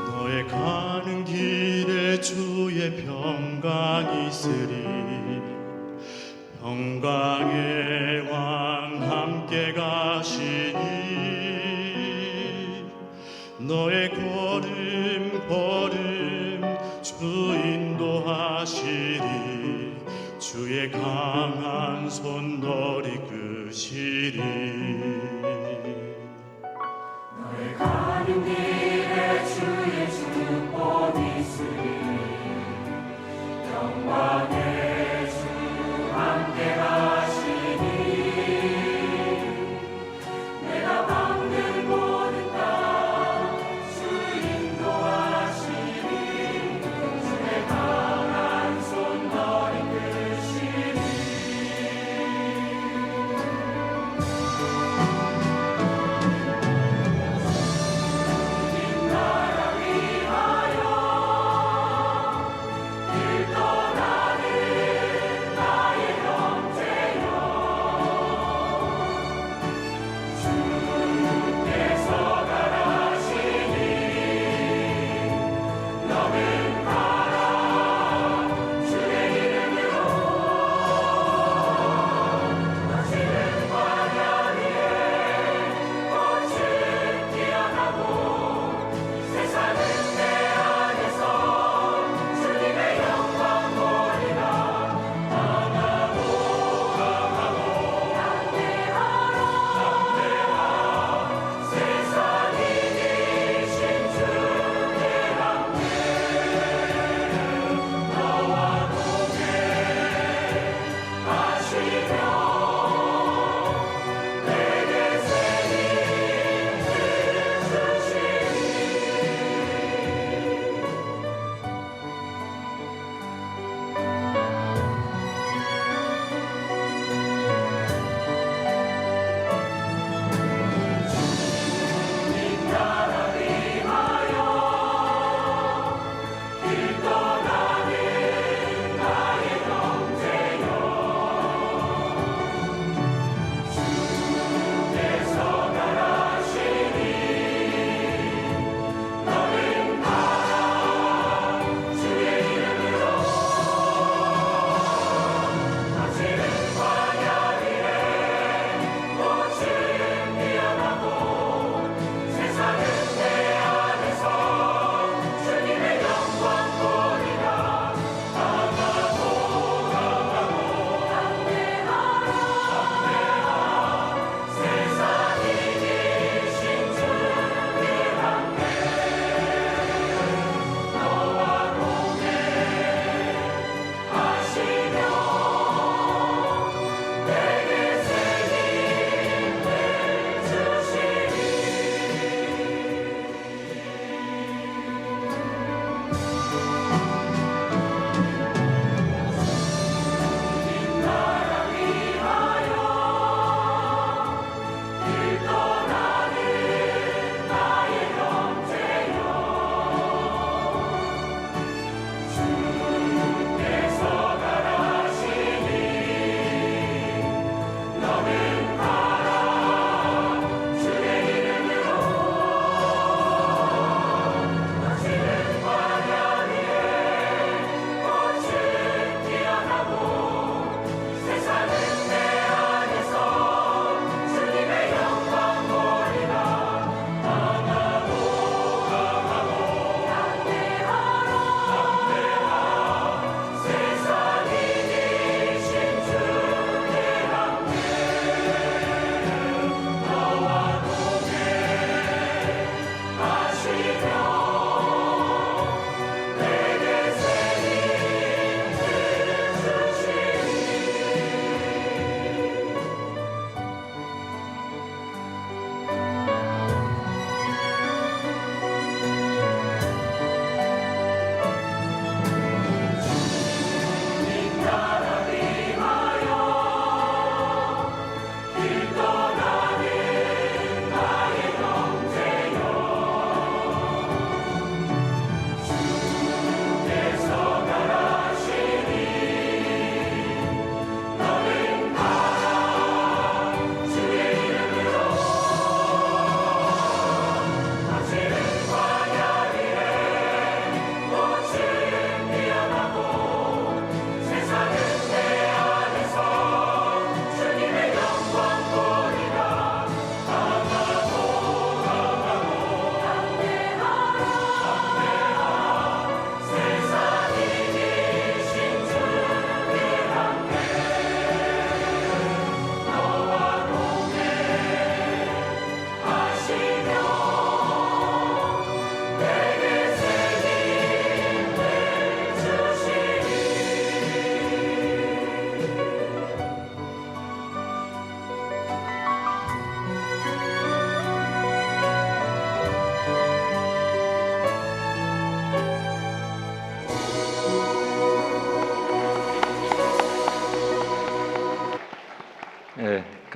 너의 가는 길에 주의 평강이 있으리. 평강의 왕 함께 가시니 너의 걸음 주 인도하시리. 주의 강한 손 너를 이끄시리. 너의 가는 길에 주의 축복이 있으리. 영광의 주 함께 가시니 내가 밟는 모든 땅 주 인도하시니 주의 강한 손 널 이끄시니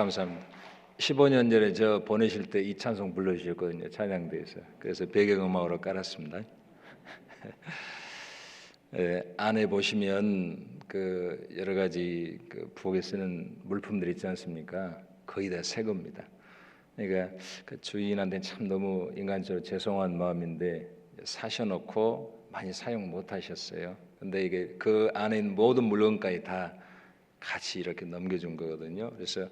감사합니다. 15년 전에 저 보내실 때 이 찬송 불러주셨거든요. 찬양대에서. 그래서 배경음악으로 깔았습니다. 안에 보시면 그 여러 가지 그 부엌에 쓰는 물품들 있지 않습니까? 거의 다 새 겁니다. 그러니까 그 주인한테는 참 너무 인간적으로 죄송한 마음인데 사셔놓고 많이 사용 못 하셨어요. 근데 이게 그 안에 있는 모든 물건까지 다 같이 이렇게 넘겨준 거거든요. 그래서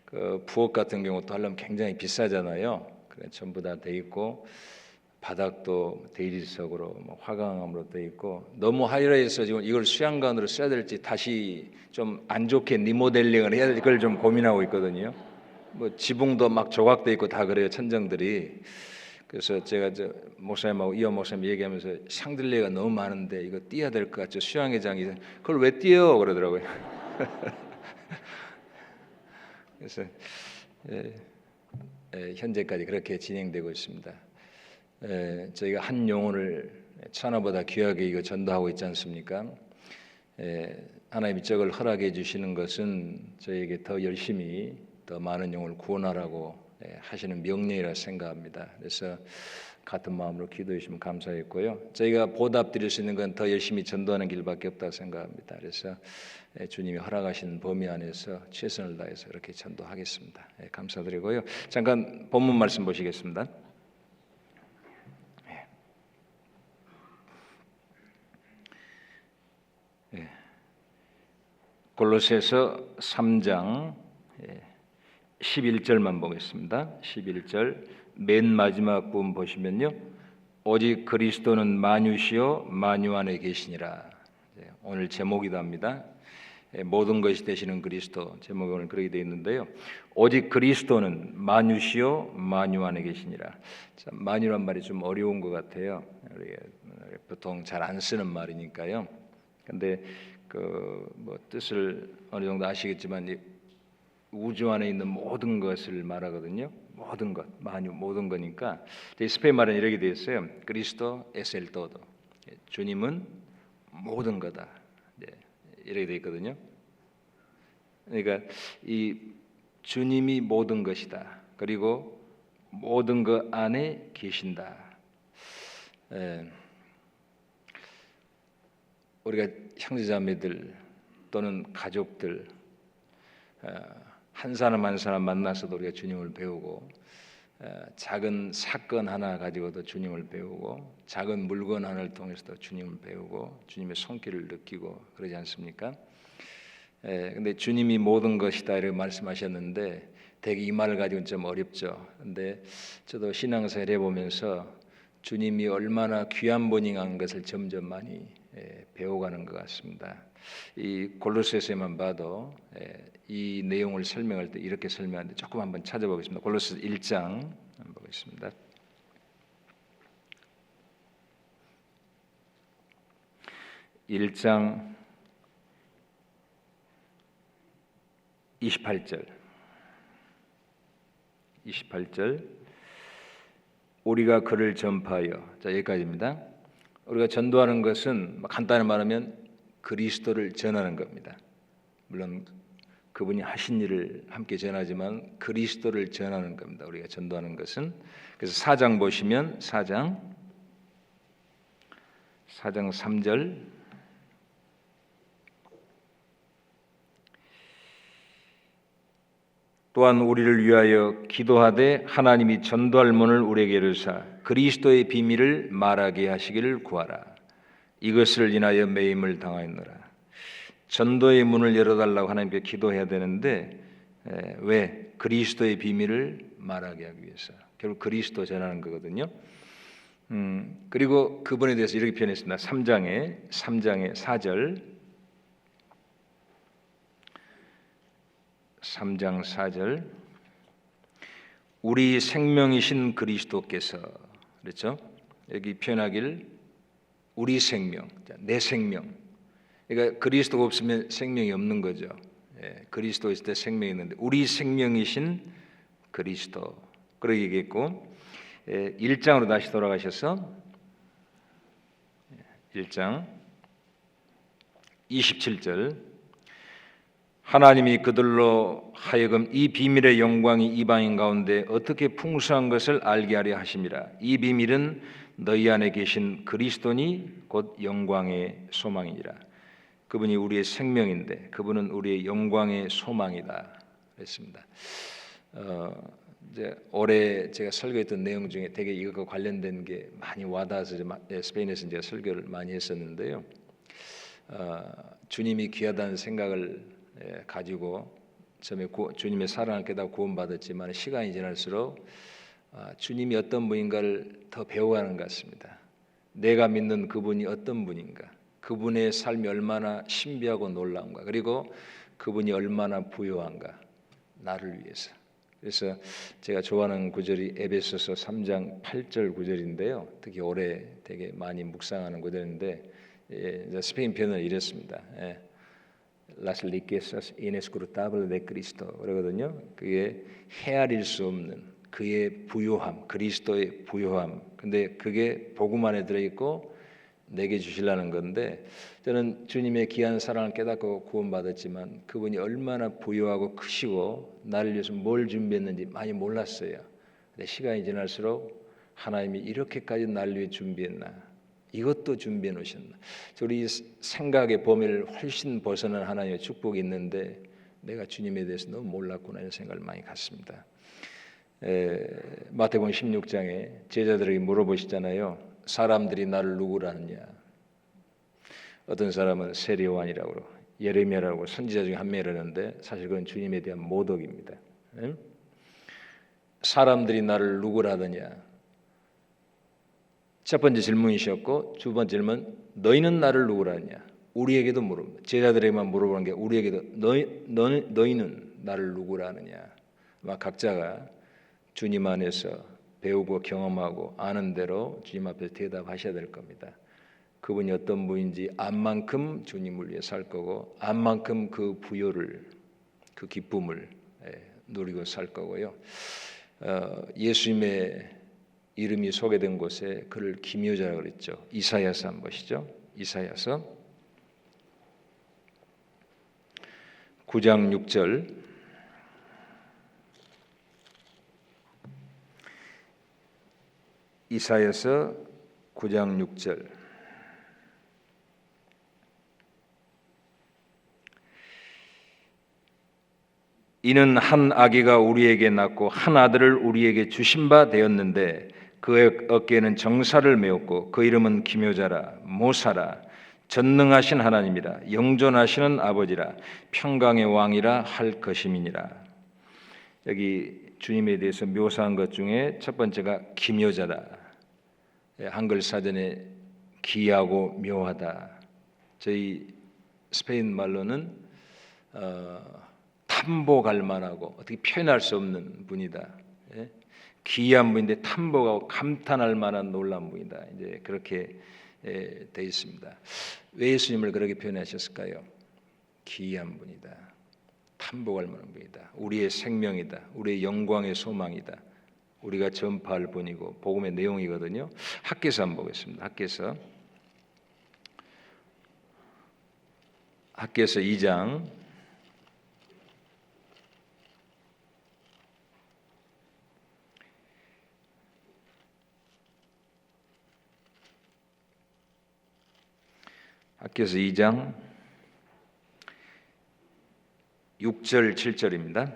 그 부엌 같은 경우도 하려면 굉장히 비싸잖아요. 그래 전부 다 돼 있고 바닥도 대리석으로 화강암으로 돼 있고 너무 하이라이트해서 지금 이걸 수양관으로 써야 될지 다시 좀 안 좋게 리모델링을 해야 될지 그걸 좀 고민하고 있거든요. 뭐 지붕도 막 조각돼 있고 다 그래요. 천정들이. 그래서 제가 저 목사님하고 이호 목사님 얘기하면서 샹들리에가 너무 많은데 이거 띄어야 될 것 같죠. 수양회장이 그걸 왜 띄어 그러더라고요. 그래서 현재까지 그렇게 진행되고 있습니다. 저희가 한 영혼을 천하보다 귀하게 이거 전도하고 있지 않습니까? 하나님이 저걸 허락해 주시는 것은 저희에게 더 열심히 더 많은 영혼을 구원하라고 하시는 명령이라 생각합니다. 그래서 같은 마음으로 기도해 주시면 감사했고요. 저희가 보답드릴 수 있는 건 더 열심히 전도하는 길밖에 없다고 생각합니다. 그래서 주님이 허락하시는 범위 안에서 최선을 다해서 이렇게 전도하겠습니다. 감사드리고요. 잠깐 본문 말씀 보시겠습니다. 골로새서 3장 11절만 보겠습니다. 11절 맨 마지막 부분 보시면요. 오직 그리스도는 만유시요 만유 안에 계시니라. 오늘 제목이다 합니다. 모든 것이 되시는 그리스도 제목이 오늘 그렇게 되어 있는데요. 오직 그리스도는 만유시요 만유 안에 계시니라. 참, 만유란 말이 좀 어려운 것 같아요. 보통 잘 안 쓰는 말이니까요. 근데 뭐 뜻을 어느 정도 아시겠지만 우주 안에 있는 모든 것을 말하거든요. 모든 것, 만유 모든 거니까 스페인 말은 이렇게 되어 있어요. 그리스도 es el todo. 주님은 모든 거다. 이렇게 되어 있거든요. 그러니까 이 주님이 모든 것이다. 그리고 모든 것 안에 계신다. 우리가 형제자매들 또는 가족들 한 사람 한 사람 만나서도 우리가 주님을 배우고 작은 사건 하나 가지고도 주님을 배우고 작은 물건 하나를 통해서도 주님을 배우고 주님의 손길을 느끼고 그러지 않습니까? 근데 주님이 모든 것이다 이렇게 말씀하셨는데 되게 이 말을 가지고는 좀 어렵죠. 근데 저도 신앙생활 해보면서 주님이 얼마나 귀한 분이한 것을 점점 많이 배워가는 것 같습니다. 이 골로새서에만 봐도 이 내용을 설명할 때 이렇게 설명하는데 조금 한번 찾아보겠습니다. 골로새 1장 한번 보겠습니다. 1장 28절 우리가 그를 전파하여 자 여기까지입니다. 우리가 전도하는 것은 간단히 말하면 그리스도를 전하는 겁니다. 물론 그분이 하신 일을 함께 전하지만 그리스도를 전하는 겁니다. 우리가 전도하는 것은. 그래서 4장 보시면 4장 3절 또한 우리를 위하여 기도하되 하나님이 전도할 문을 우리에게 열으사 그리스도의 비밀을 말하게 하시기를 구하라. 이것을 인하여 매임을 당하였노라. 전도의 문을 열어달라고 하나님께 기도해야 되는데 왜? 그리스도의 비밀을 말하게 하기 위해서. 결국 그리스도 전하는 거거든요. 그리고 그분에 대해서 이렇게 표현했습니다. 3장의 4절 3장 4절 우리 생명이신 그리스도께서 그렇죠? 여기 표현하기를 우리 생명, 내 생명. 그러니까 그리스도가 없으면 생명이 없는 거죠. 그리스도 있을 때 생명이 있는데 우리 생명이신 그리스도 그렇게 얘기했고 1장으로 다시 돌아가셔서 1장 27절 하나님이 그들로 하여금 이 비밀의 영광이 이방인 가운데 어떻게 풍성한 것을 알게 하려 하심이라. 이 비밀은 너희 안에 계신 그리스도니 곧 영광의 소망이니라. 그분이 우리의 생명인데 그분은 우리의 영광의 소망이다 그랬습니다. 이제 올해 제가 설교했던 내용 중에 되게 이것과 관련된 게 많이 와닿아서 스페인에서 제가 설교를 많이 했었는데요. 주님이 귀하다는 생각을 가지고 처음에 주님의 사랑을 깨닫고 구원받았지만 시간이 지날수록 주님이 어떤 분인가를 더 배워가는 것 같습니다. 내가 믿는 그분이 어떤 분인가, 그분의 삶이 얼마나 신비하고 놀라운가, 그리고 그분이 얼마나 부요한가 나를 위해서. 그래서 제가 좋아하는 구절이 에베소서 3장 8절 구절인데요. 특히 올해 되게 많이 묵상하는 구절인데 스페인 표현은 이랬습니다. Las riquezas inescrutables de Cristo 그러거든요. 그게 헤아릴 수 없는 그의 부요함, 그리스도의 부요함. 근데 그게 복음 안에 들어 있고 내게 주시려는 건데, 저는 주님의 귀한 사랑을 깨닫고 구원받았지만 그분이 얼마나 부요하고 크시고 나를 위해서 뭘 준비했는지 많이 몰랐어요. 근데 시간이 지날수록 하나님이 이렇게까지 나를 위해 준비했나, 이것도 준비해 놓으셨나. 우리 생각의 범위를 훨씬 벗어난 하나님의 축복이 있는데 내가 주님에 대해서 너무 몰랐구나 이런 생각을 많이 갖습니다. 마태복음 16장에 제자들에게 물어보시잖아요. 사람들이 나를 누구라 하느냐. 어떤 사람은 세례요한이라고 그러고 예레미야라고 선지자 중에 한 명이라는데 사실 그건 주님에 대한 모독입니다. 사람들이 나를 누구라 하느냐. 첫 번째 질문이셨고 두 번째 질문, 너희는 나를 누구라 하느냐. 우리에게도 물어봅니다. 제자들에게만 물어보는 게 우리에게도 너희는 나를 누구라 하느냐. 아마 각자가 주님 안에서 배우고 경험하고 아는 대로 주님 앞에서 대답하셔야 될 겁니다. 그분이 어떤 분인지 안 만큼 주님을 위해 살 거고 안 만큼 그 부요를, 그 기쁨을 누리고 살 거고요. 예수님의 이름이 소개된 곳에 그를 기묘자라고 그랬죠. 이사야서 한번 보시죠. 이사야서 9장 6절. 이사야서 9장 6절. 이는 한 아기가 우리에게 낳고 한 아들을 우리에게 주신 바 되었는데 그의 어깨에는 정사를 메었고 그 이름은 기묘자라, 모사라, 전능하신 하나님이라, 영존하시는 아버지라, 평강의 왕이라 할 것임이니라. 여기 주님에 대해서 묘사한 것 중에 첫 번째가 기묘자다. 한글 사전에 기하고 묘하다. 저희 스페인 말로는 탐복할 만하고 어떻게 표현할 수 없는 분이다. 기이한 분인데 탐복하고 감탄할 만한 놀라운 분이다. 이제 그렇게 돼 있습니다. 왜 예수님을 그렇게 표현하셨을까요? 기이한 분이다. 탐복할 만한 분이다. 우리의 생명이다. 우리의 영광의 소망이다. 우리가 전파할 분이고 복음의 내용이거든요. 학개서 한번 보겠습니다. 학개서 2장 6절 7절입니다.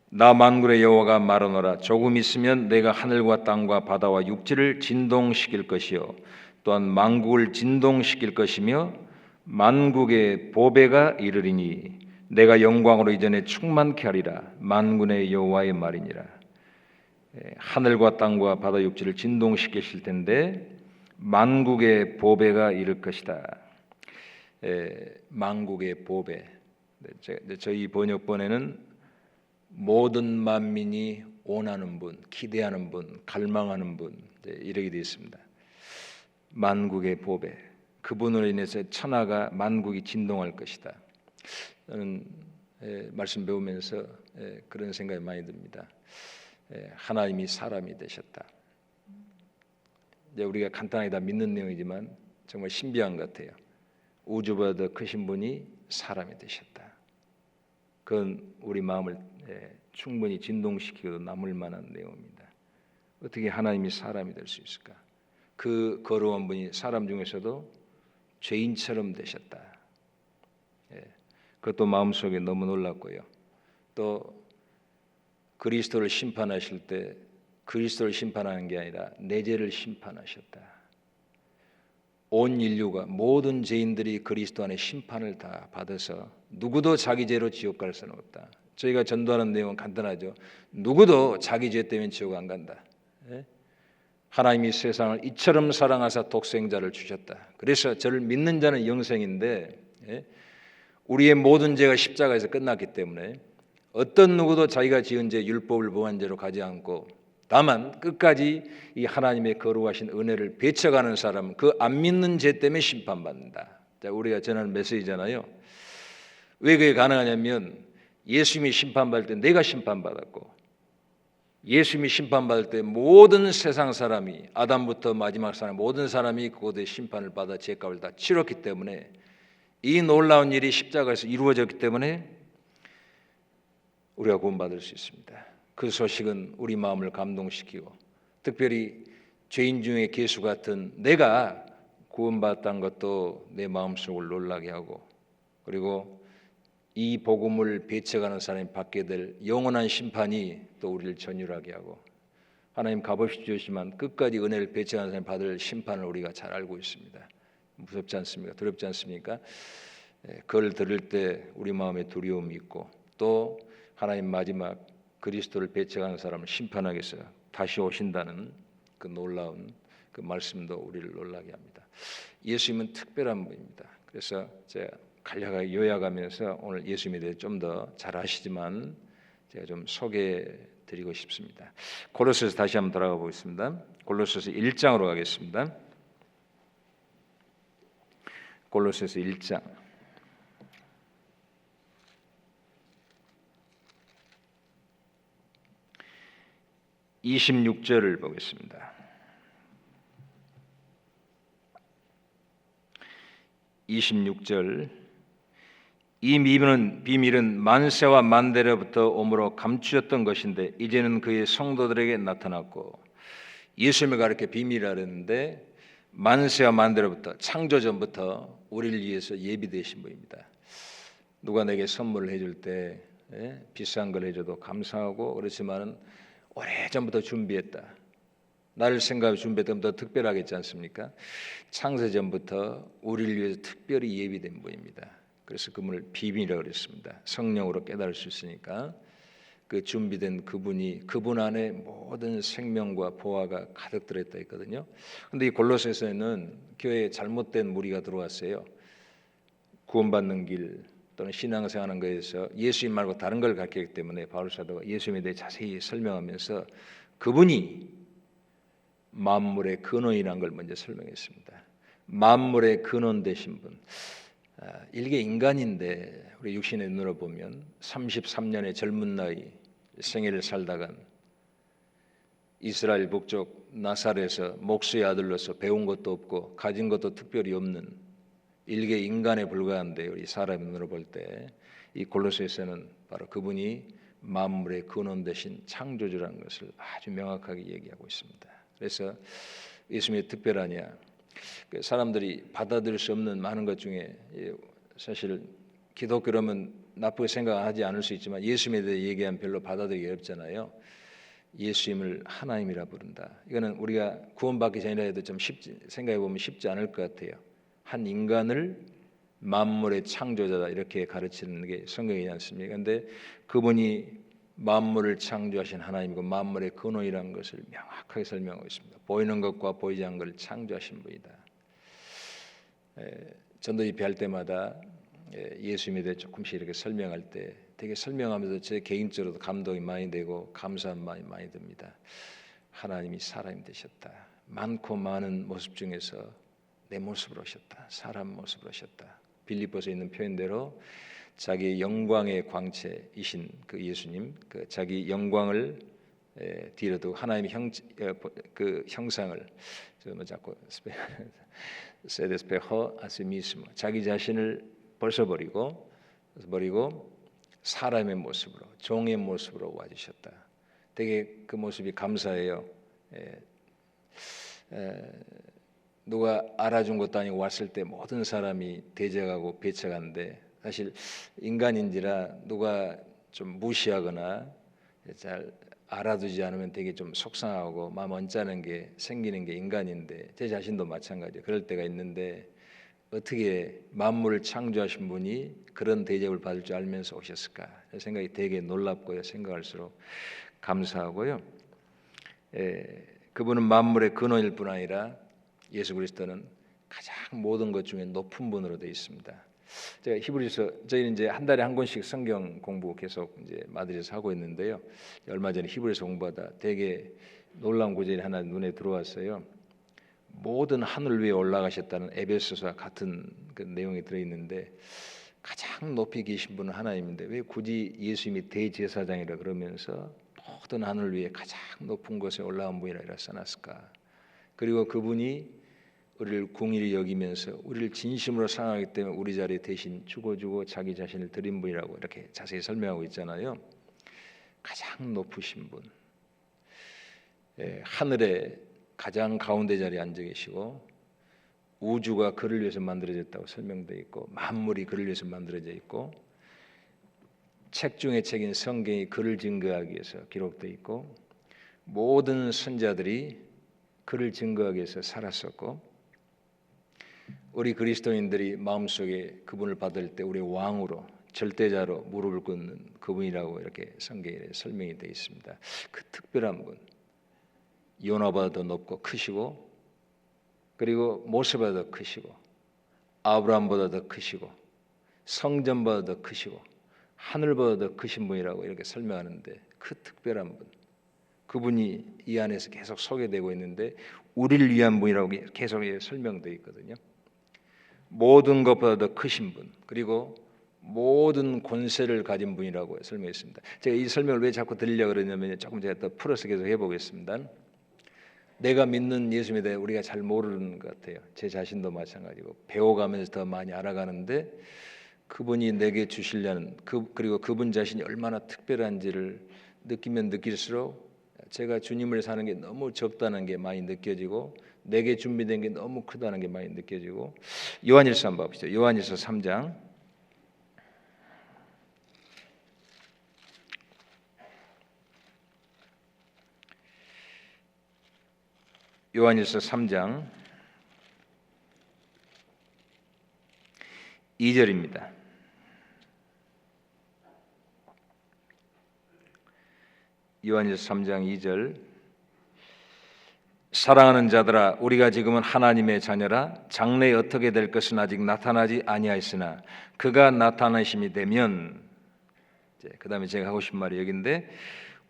나 만군의 여호와가 말하노라. 조금 있으면 내가 하늘과 땅과 바다와 육지를 진동시킬 것이요 또한 만국을 진동시킬 것이며 만국의 보배가 이르리니 내가 영광으로 이전에 충만케 하리라. 만군의 여호와의 말이니라. 하늘과 땅과 바다 육지를 진동시키실 텐데 만국의 보배가 이를 것이다. 만국의 보배. 저희 번역본에는 모든 만민이 원하는 분, 기대하는 분, 갈망하는 분 이렇게 되어 있습니다. 만국의 보배. 그분으로 인해서 천하가 만국이 진동할 것이다. 저는 말씀 배우면서 그런 생각이 많이 듭니다. 하나님이 사람이 되셨다. 이제 우리가 간단하게 다 믿는 내용이지만 정말 신비한 것 같아요. 우주보다 더 크신 분이 사람이 되셨다. 그건 우리 마음을 충분히 진동시키고 남을 만한 내용입니다. 어떻게 하나님이 사람이 될 수 있을까? 그 거룩한 분이 사람 중에서도 죄인처럼 되셨다. 그것도 마음속에 너무 놀랐고요. 또 그리스도를 심판하실 때 그리스도를 심판하는 게 아니라 내 죄를 심판하셨다. 온 인류가 모든 죄인들이 그리스도 안에 심판을 다 받아서 누구도 자기 죄로 지옥 갈 수는 없다. 저희가 전도하는 내용은 간단하죠. 누구도 자기 죄 때문에 지옥 안 간다. 하나님이 세상을 이처럼 사랑하사 독생자를 주셨다. 그래서 저를 믿는 자는 영생인데 우리의 모든 죄가 십자가에서 끝났기 때문에 어떤 누구도 자기가 지은 죄 율법을 범한 죄로 가지 않고 다만 끝까지 이 하나님의 거룩하신 은혜를 배척하는 사람은 그 안 믿는 죄 때문에 심판받는다. 자, 우리가 전하는 메시지잖아요. 왜 그게 가능하냐면 예수님이 심판받을 때 내가 심판받았고 예수님이 심판받을 때 모든 세상 사람이 아담부터 마지막 사람 모든 사람이 그곳에 심판을 받아 죄값을 다 치렀기 때문에 이 놀라운 일이 십자가에서 이루어졌기 때문에 우리가 구원받을 수 있습니다. 그 소식은 우리 마음을 감동시키고 특별히 죄인 중에 개수 같은 내가 구원받았다는 것도 내 마음속을 놀라게 하고 그리고 이 복음을 배척하는 사람이 받게 될 영원한 심판이 또 우리를 전율하게 하고 하나님 값없이 주시지만 끝까지 은혜를 배척하는 사람이 받을 심판을 우리가 잘 알고 있습니다. 무섭지 않습니까? 두렵지 않습니까? 그걸 들을 때 우리 마음에 두려움이 있고 또 하나님 마지막 그리스도를 배척하는 사람을 심판하기 위해서 다시 오신다는 그 놀라운 그 말씀도 우리를 놀라게 합니다. 예수님은 특별한 분입니다. 그래서 제가 간략하게 요약하면서 오늘 예수님에 대해 좀 더 잘 아시지만 제가 좀 소개해 드리고 싶습니다. 골로새서 다시 한번 돌아가 보겠습니다. 골로새서 1장으로 가겠습니다. 골로새서 1장 26절을 보겠습니다. 26절 이 비밀은 만세와 만대로부터 오므로 감추었던 것인데 이제는 그의 성도들에게 나타났고 예수님을 가르쳐 비밀이라 그랬는데 만세와 만대로부터 창조 전부터 우리를 위해서 예비되신 분입니다. 누가 내게 선물을 해줄 때 비싼 걸 해줘도 감사하고 그렇지만은 오래전부터 준비했다. 나를 생각해 준비했다면 더 특별하겠지 않습니까? 창세전부터 우리를 위해서 특별히 예비된 분입니다. 그래서 그분을 비밀이라고 그랬습니다. 성령으로 깨달을 수 있으니까 그 준비된 그분이 그분 안에 모든 생명과 보화가 가득 들어있다 했거든요. 그런데 이 골로새서에는 교회에 잘못된 무리가 들어왔어요. 구원받는 길 또는 신앙생활하는 것에서 예수님 말고 다른 걸 가르치기 때문에 바울 사도가 예수님에 대해 자세히 설명하면서 그분이 만물의 근원이라는 걸 먼저 설명했습니다. 만물의 근원 되신 분. 일개 인간인데 우리 육신의 눈으로 보면 33년의 젊은 나이 생애를 살다간 이스라엘 북쪽 나사렛에서 목수의 아들로서 배운 것도 없고 가진 것도 특별히 없는 일개 인간에 불과한데 우리 사람의 눈으로 볼 때 이 골로새서는 바로 그분이 만물의 근원 되신 창조주라는 것을 아주 명확하게 얘기하고 있습니다. 그래서 예수님이 특별하냐? 사람들이 받아들일 수 없는 많은 것 중에 사실 기독교라면 나쁘게 생각하지 않을 수 있지만 예수님에 대해 얘기하면 별로 받아들이기 어렵잖아요. 예수님을 하나님이라 부른다. 이거는 우리가 구원받기 전이라 해도 좀 생각해 보면 쉽지 않을 것 같아요. 한 인간을 만물의 창조자다 이렇게 가르치는 게 성경이지 않습니까? 그런데 그분이 만물을 창조하신 하나님이고 만물의 근원이라는 것을 명확하게 설명하고 있습니다. 보이는 것과 보이지 않는 것을 창조하신 분이다. 전도 집회할 때마다 예수님에 대해 조금씩 이렇게 설명할 때 되게 설명하면서 제 개인적으로도 감동이 많이 되고 감사한 마음이 많이 듭니다. 하나님이 사람이 되셨다. 많고 많은 모습 중에서 내 모습으로 오셨다. 사람 모습으로 오셨다. 빌립보서에 있는 표현대로 자기 영광의 광채이신 그 예수님, 그 자기 영광을 뒤로 두고 하나님의 그 형상을 자꾸 세데스페호 아시미스모 자기 자신을 벗어버리고 사람의 모습으로, 종의 모습으로 와주셨다. 되게 그 모습이 감사해요. 누가 알아준 것도 아니고 왔을 때 모든 사람이 대적하고 배척하는데, 사실 인간인지라 누가 좀 무시하거나 잘 알아두지 않으면 되게 좀 속상하고 마음 언짢은 게 생기는 게 인간인데, 제 자신도 마찬가지예요. 그럴 때가 있는데 어떻게 만물을 창조하신 분이 그런 대접을 받을 줄 알면서 오셨을까? 생각이 되게 놀랍고요. 생각할수록 감사하고요. 그분은 만물의 근원일 뿐 아니라 예수 그리스도는 가장 모든 것 중에 높은 분으로 되어 있습니다. 제가 히브리서, 저희는 이제 한 달에 한 권씩 성경 공부 계속 이제 마드리에서 하고 있는데요. 얼마 전에 히브리서 공부하다 되게 놀라운 구절이 하나 눈에 들어왔어요. 모든 하늘 위에 올라가셨다는 에베소서와 같은 그 내용이 들어 있는데, 가장 높이 계신 분은 하나님인데 왜 굳이 예수님이 대제사장이라 그러면서 모든 하늘 위에 가장 높은 곳에 올라온 분이라 써놨을까? 그리고 그분이 우리를 궁일이 여기면서 우리를 진심으로 사랑하기 때문에 우리 자리에 대신 죽어주고 자기 자신을 드린 분이라고 이렇게 자세히 설명하고 있잖아요. 가장 높으신 분, 하늘의 가장 가운데 자리에 앉아 계시고, 우주가 그를 위해서 만들어졌다고 설명되어 있고, 만물이 그를 위해서 만들어져 있고, 책 중의 책인 성경이 그를 증거하기 위해서 기록되어 있고, 모든 선자들이 그를 증거하기 위해서 살았었고, 우리 그리스도인들이 마음속에 그분을 받을 때 우리의 왕으로, 절대자로 무릎을 꿇는 그분이라고 이렇게 성경에 설명이 되어 있습니다. 그 특별한 분, 요나보다 더 높고 크시고, 그리고 모세보다 더 크시고, 아브라함보다 더 크시고, 성전보다 더 크시고, 하늘보다 더 크신 분이라고 이렇게 설명하는데, 그 특별한 분, 그분이 이 안에서 계속 소개되고 있는데 우리를 위한 분이라고 계속 설명되어 있거든요. 모든 것보다 더 크신 분, 그리고 모든 권세를 가진 분이라고 설명했습니다. 제가 이 설명을 왜 자꾸 드리려고 그러냐면, 조금 제가 더 풀어서 계속 해보겠습니다. 내가 믿는 예수님에 대해 우리가 잘 모르는 것 같아요. 제 자신도 마찬가지고, 배워가면서 더 많이 알아가는데, 그분이 내게 주시려는 그리고 그분 자신이 얼마나 특별한지를 느끼면 느낄수록 제가 주님을 사는 게 너무 적다는 게 많이 느껴지고, 내게 준비된 게 너무 크다는 게 많이 느껴지고. 요한일서 한번 봅시다. 요한일서 3장. 요한일서 3장 2절입니다. 요한일서 3장 2절. 사랑하는 자들아, 우리가 지금은 하나님의 자녀라. 장래에 어떻게 될 것은 아직 나타나지 아니하였으나 그가 나타나심이 되면, 그 다음에 제가 하고 싶은 말이 여기인데,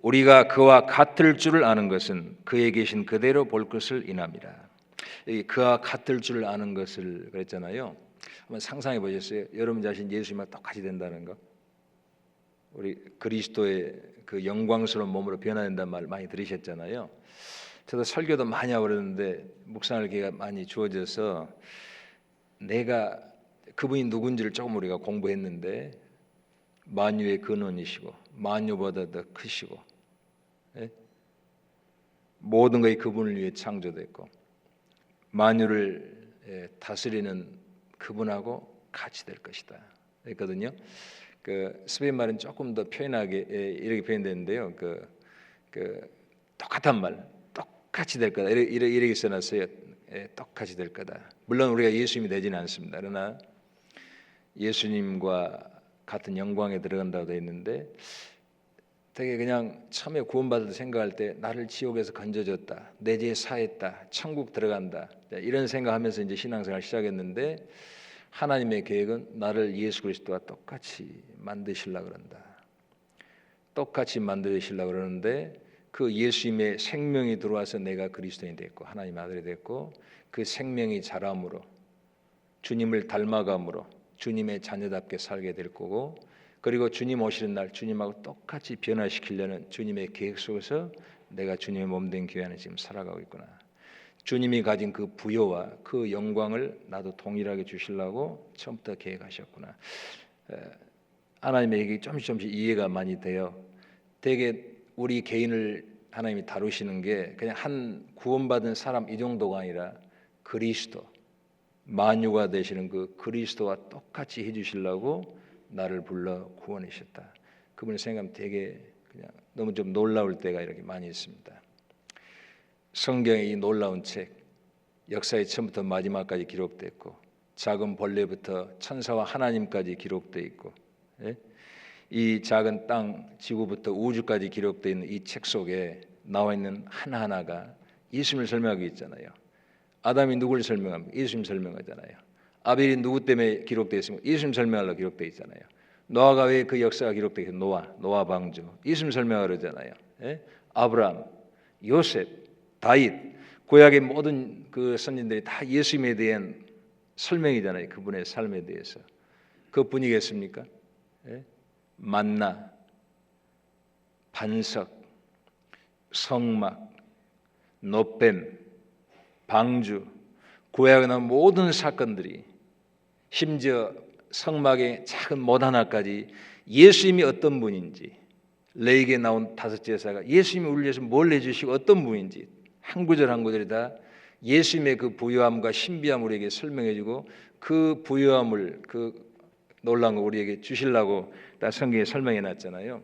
우리가 그와 같을 줄을 아는 것은 그에 계신 그대로 볼 것을 인함이라. 여기 그와 같을 줄을 아는 것을 그랬잖아요. 한번 상상해 보셨어요? 여러분 자신 예수님과 똑같이 된다는 거. 우리 그리스도의 그 영광스러운 몸으로 변화된다는 말 많이 들으셨잖아요. 저도 설교도 많이 하고 그러는데 묵상할 기회가 많이 주어져서 내가 그분이 누군지를 조금 우리가 공부했는데, 만유의 근원이시고 만유보다 더 크시고, 모든 것이 그분을 위해 창조됐고, 만유를 다스리는 그분하고 같이 될 것이다 했거든요. 그 스페인 말은 조금 더 표현하게 이렇게 표현되는데요. 그 똑같은 말, 똑같이 될 거다 이렇게 써놨어요. 똑같이 될 거다. 물론 우리가 예수님이 되지는 않습니다. 그러나 예수님과 같은 영광에 들어간다고 되어 있는데, 되게 그냥 처음에 구원받을 때 생각할 때 나를 지옥에서 건져줬다, 내 죄 사했다, 천국 들어간다, 이런 생각하면서 이제 신앙생활 시작했는데, 하나님의 계획은 나를 예수 그리스도와 똑같이 만드시려고 그런다. 똑같이 만드시려고 그러는데, 그 예수님의 생명이 들어와서 내가 그리스도인이 됐고 하나님 아들이 됐고, 그 생명이 자람으로 주님을 닮아감으로 주님의 자녀답게 살게 될 거고, 그리고 주님 오시는 날 주님하고 똑같이 변화시키려는 주님의 계획 속에서 내가 주님의 몸된 교회 안에 지금 살아가고 있구나. 주님이 가진 그 부요와 그 영광을 나도 동일하게 주시려고 처음부터 계획하셨구나. 하나님의 얘기 조금씩 이해가 많이 돼요. 되게 우리 개인을 하나님이 다루시는 게 그냥 한 구원받은 사람 이 정도가 아니라 그리스도, 만유가 되시는 그 그리스도와 똑같이 해주시려고 나를 불러 구원하셨다. 그분을 생각하면 되게 그냥 너무 좀 놀라울 때가 이렇게 많이 있습니다. 성경의 이 놀라운 책, 역사의 처음부터 마지막까지 기록됐고 작은 벌레부터 천사와 하나님까지 기록되어 있고, 예? 이 작은 땅, 지구부터 우주까지 기록되어 있는 이 책 속에 나와 있는 하나하나가 예수님을 설명하고 있잖아요. 아담이 누구를 설명합니까? 예수님 설명하잖아요. 아벨이 누구 때문에 기록되어 있습니까? 예수님 설명하려고 기록되어 있잖아요. 노아가 왜 그 역사가 기록되어 있습니까? 노아 방주, 예수님 설명하려 그러잖아요. 예? 아브라함, 요셉, 다윗, 구약의 모든 그 선진들이 다 예수님에 대한 설명이잖아요. 그분의 삶에 대해서. 그뿐이겠습니까? 예? 만나, 반석, 성막, 노뱀, 방주, 구약에 나온 모든 사건들이, 심지어 성막의 작은 못 하나까지 예수님이 어떤 분인지, 레이기에 나온 5 제사가 예수님이 우리 위해서 뭘 해주시고 어떤 분인지 한 구절 한 구절이 다 예수님의 그 부요함과 신비함을 우리에게 설명해주고 그 부요함을, 그 놀라운 거 우리에게 주시려고 다 성경에 설명해 놨잖아요.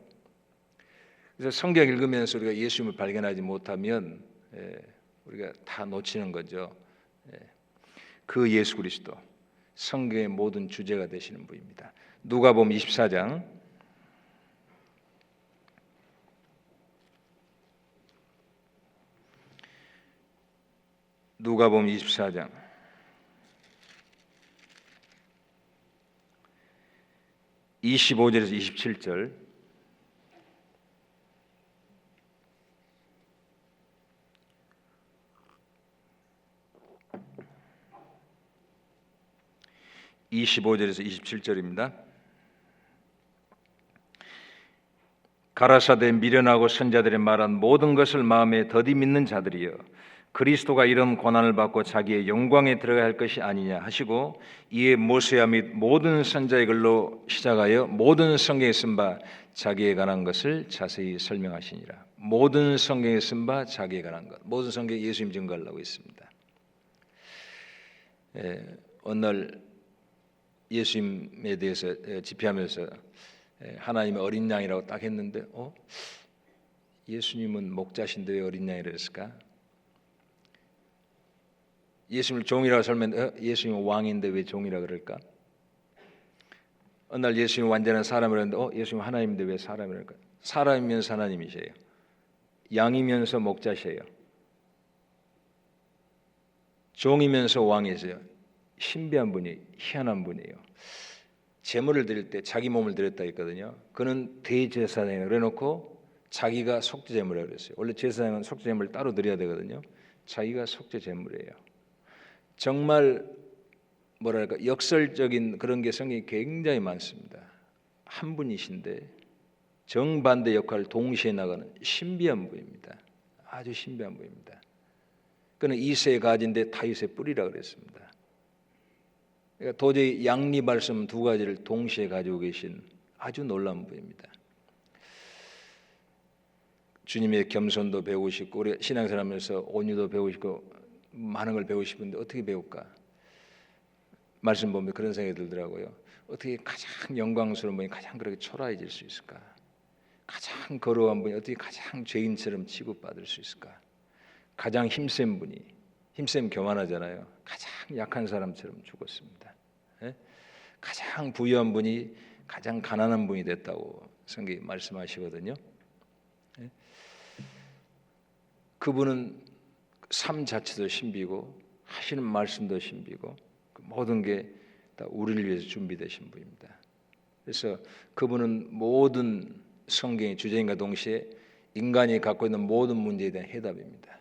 그래서 성경 읽으면서 우리가 예수님을 발견하지 못하면 우리가 다 놓치는 거죠. 그 예수 그리스도, 성경의 모든 주제가 되시는 분입니다. 누가복음 24장 누가복음 24장 25절에서 27절. (25절에서 27절입니다) 가라사대 미련하고 선자들의 말한 모든 것을 마음에 더디 믿는 자들이여, 그리스도가 이런 고난을 받고 자기의 영광에 들어가야 할 것이 아니냐 하시고, 이에 모세와 및 모든 선자의 글로 시작하여 모든 성경에 쓴 바 자기에 관한 것을 자세히 설명하시니라. 모든 성경에 쓴 바 자기에 관한 것, 모든 성경에 예수님 증거하려고 있습니다. 어느 날 예수님에 대해서 집회하면서 하나님의 어린 양이라고 딱 했는데, 예수님은 목자신데 왜 어린 양이라 했을까? 예수님을 종이라고 설명했는데 예수님은 왕인데 왜 종이라 그럴까? 어느 날 예수님은 완전한 사람이라는데 예수님은 하나님인데 왜 사람이랄까? 사람이면서 하나님이세요. 양이면서 목자세요. 종이면서 왕이세요. 신비한 분이, 희한한 분이에요. 제물을 드릴 때 자기 몸을 드렸다 했거든요. 그는 대제사장이라고 그래놓고 자기가 속죄제물이라고 그랬어요. 원래 제사장은 속죄제물을 따로 드려야 되거든요. 자기가 속죄제물이에요. 정말 뭐랄까 역설적인 그런 게 성경이 굉장히 많습니다. 한 분이신데 정반대 역할을 동시에 나가는 신비한 분입니다. 아주 신비한 분입니다. 그는 이새의 가지인데 다윗의 뿌리라 그랬습니다. 그러니까 도저히 양리발성 2가지를 동시에 가지고 계신 아주 놀라운 분입니다. 주님의 겸손도 배우고 싶고 우리 신앙생활하면서 온유도 배우고 싶고 많은 걸 배우고 싶은데 어떻게 배울까? 말씀 보면 그런 생각이 들더라고요. 어떻게 가장 영광스러운 분이 가장 그렇게 초라해질 수 있을까? 가장 거룩한 분이 어떻게 가장 죄인처럼 취급받을 수 있을까? 가장 힘센 분이, 힘센 교만하잖아요. 가장 약한 사람처럼 죽었습니다. 가장 부유한 분이 가장 가난한 분이 됐다고 성경이 말씀하시거든요. 그분은 삶 자체도 신비고 하시는 말씀도 신비고 모든 게 다 우리를 위해서 준비되신 분입니다. 그래서 그분은 모든 성경의 주제인과 동시에 인간이 갖고 있는 모든 문제에 대한 해답입니다.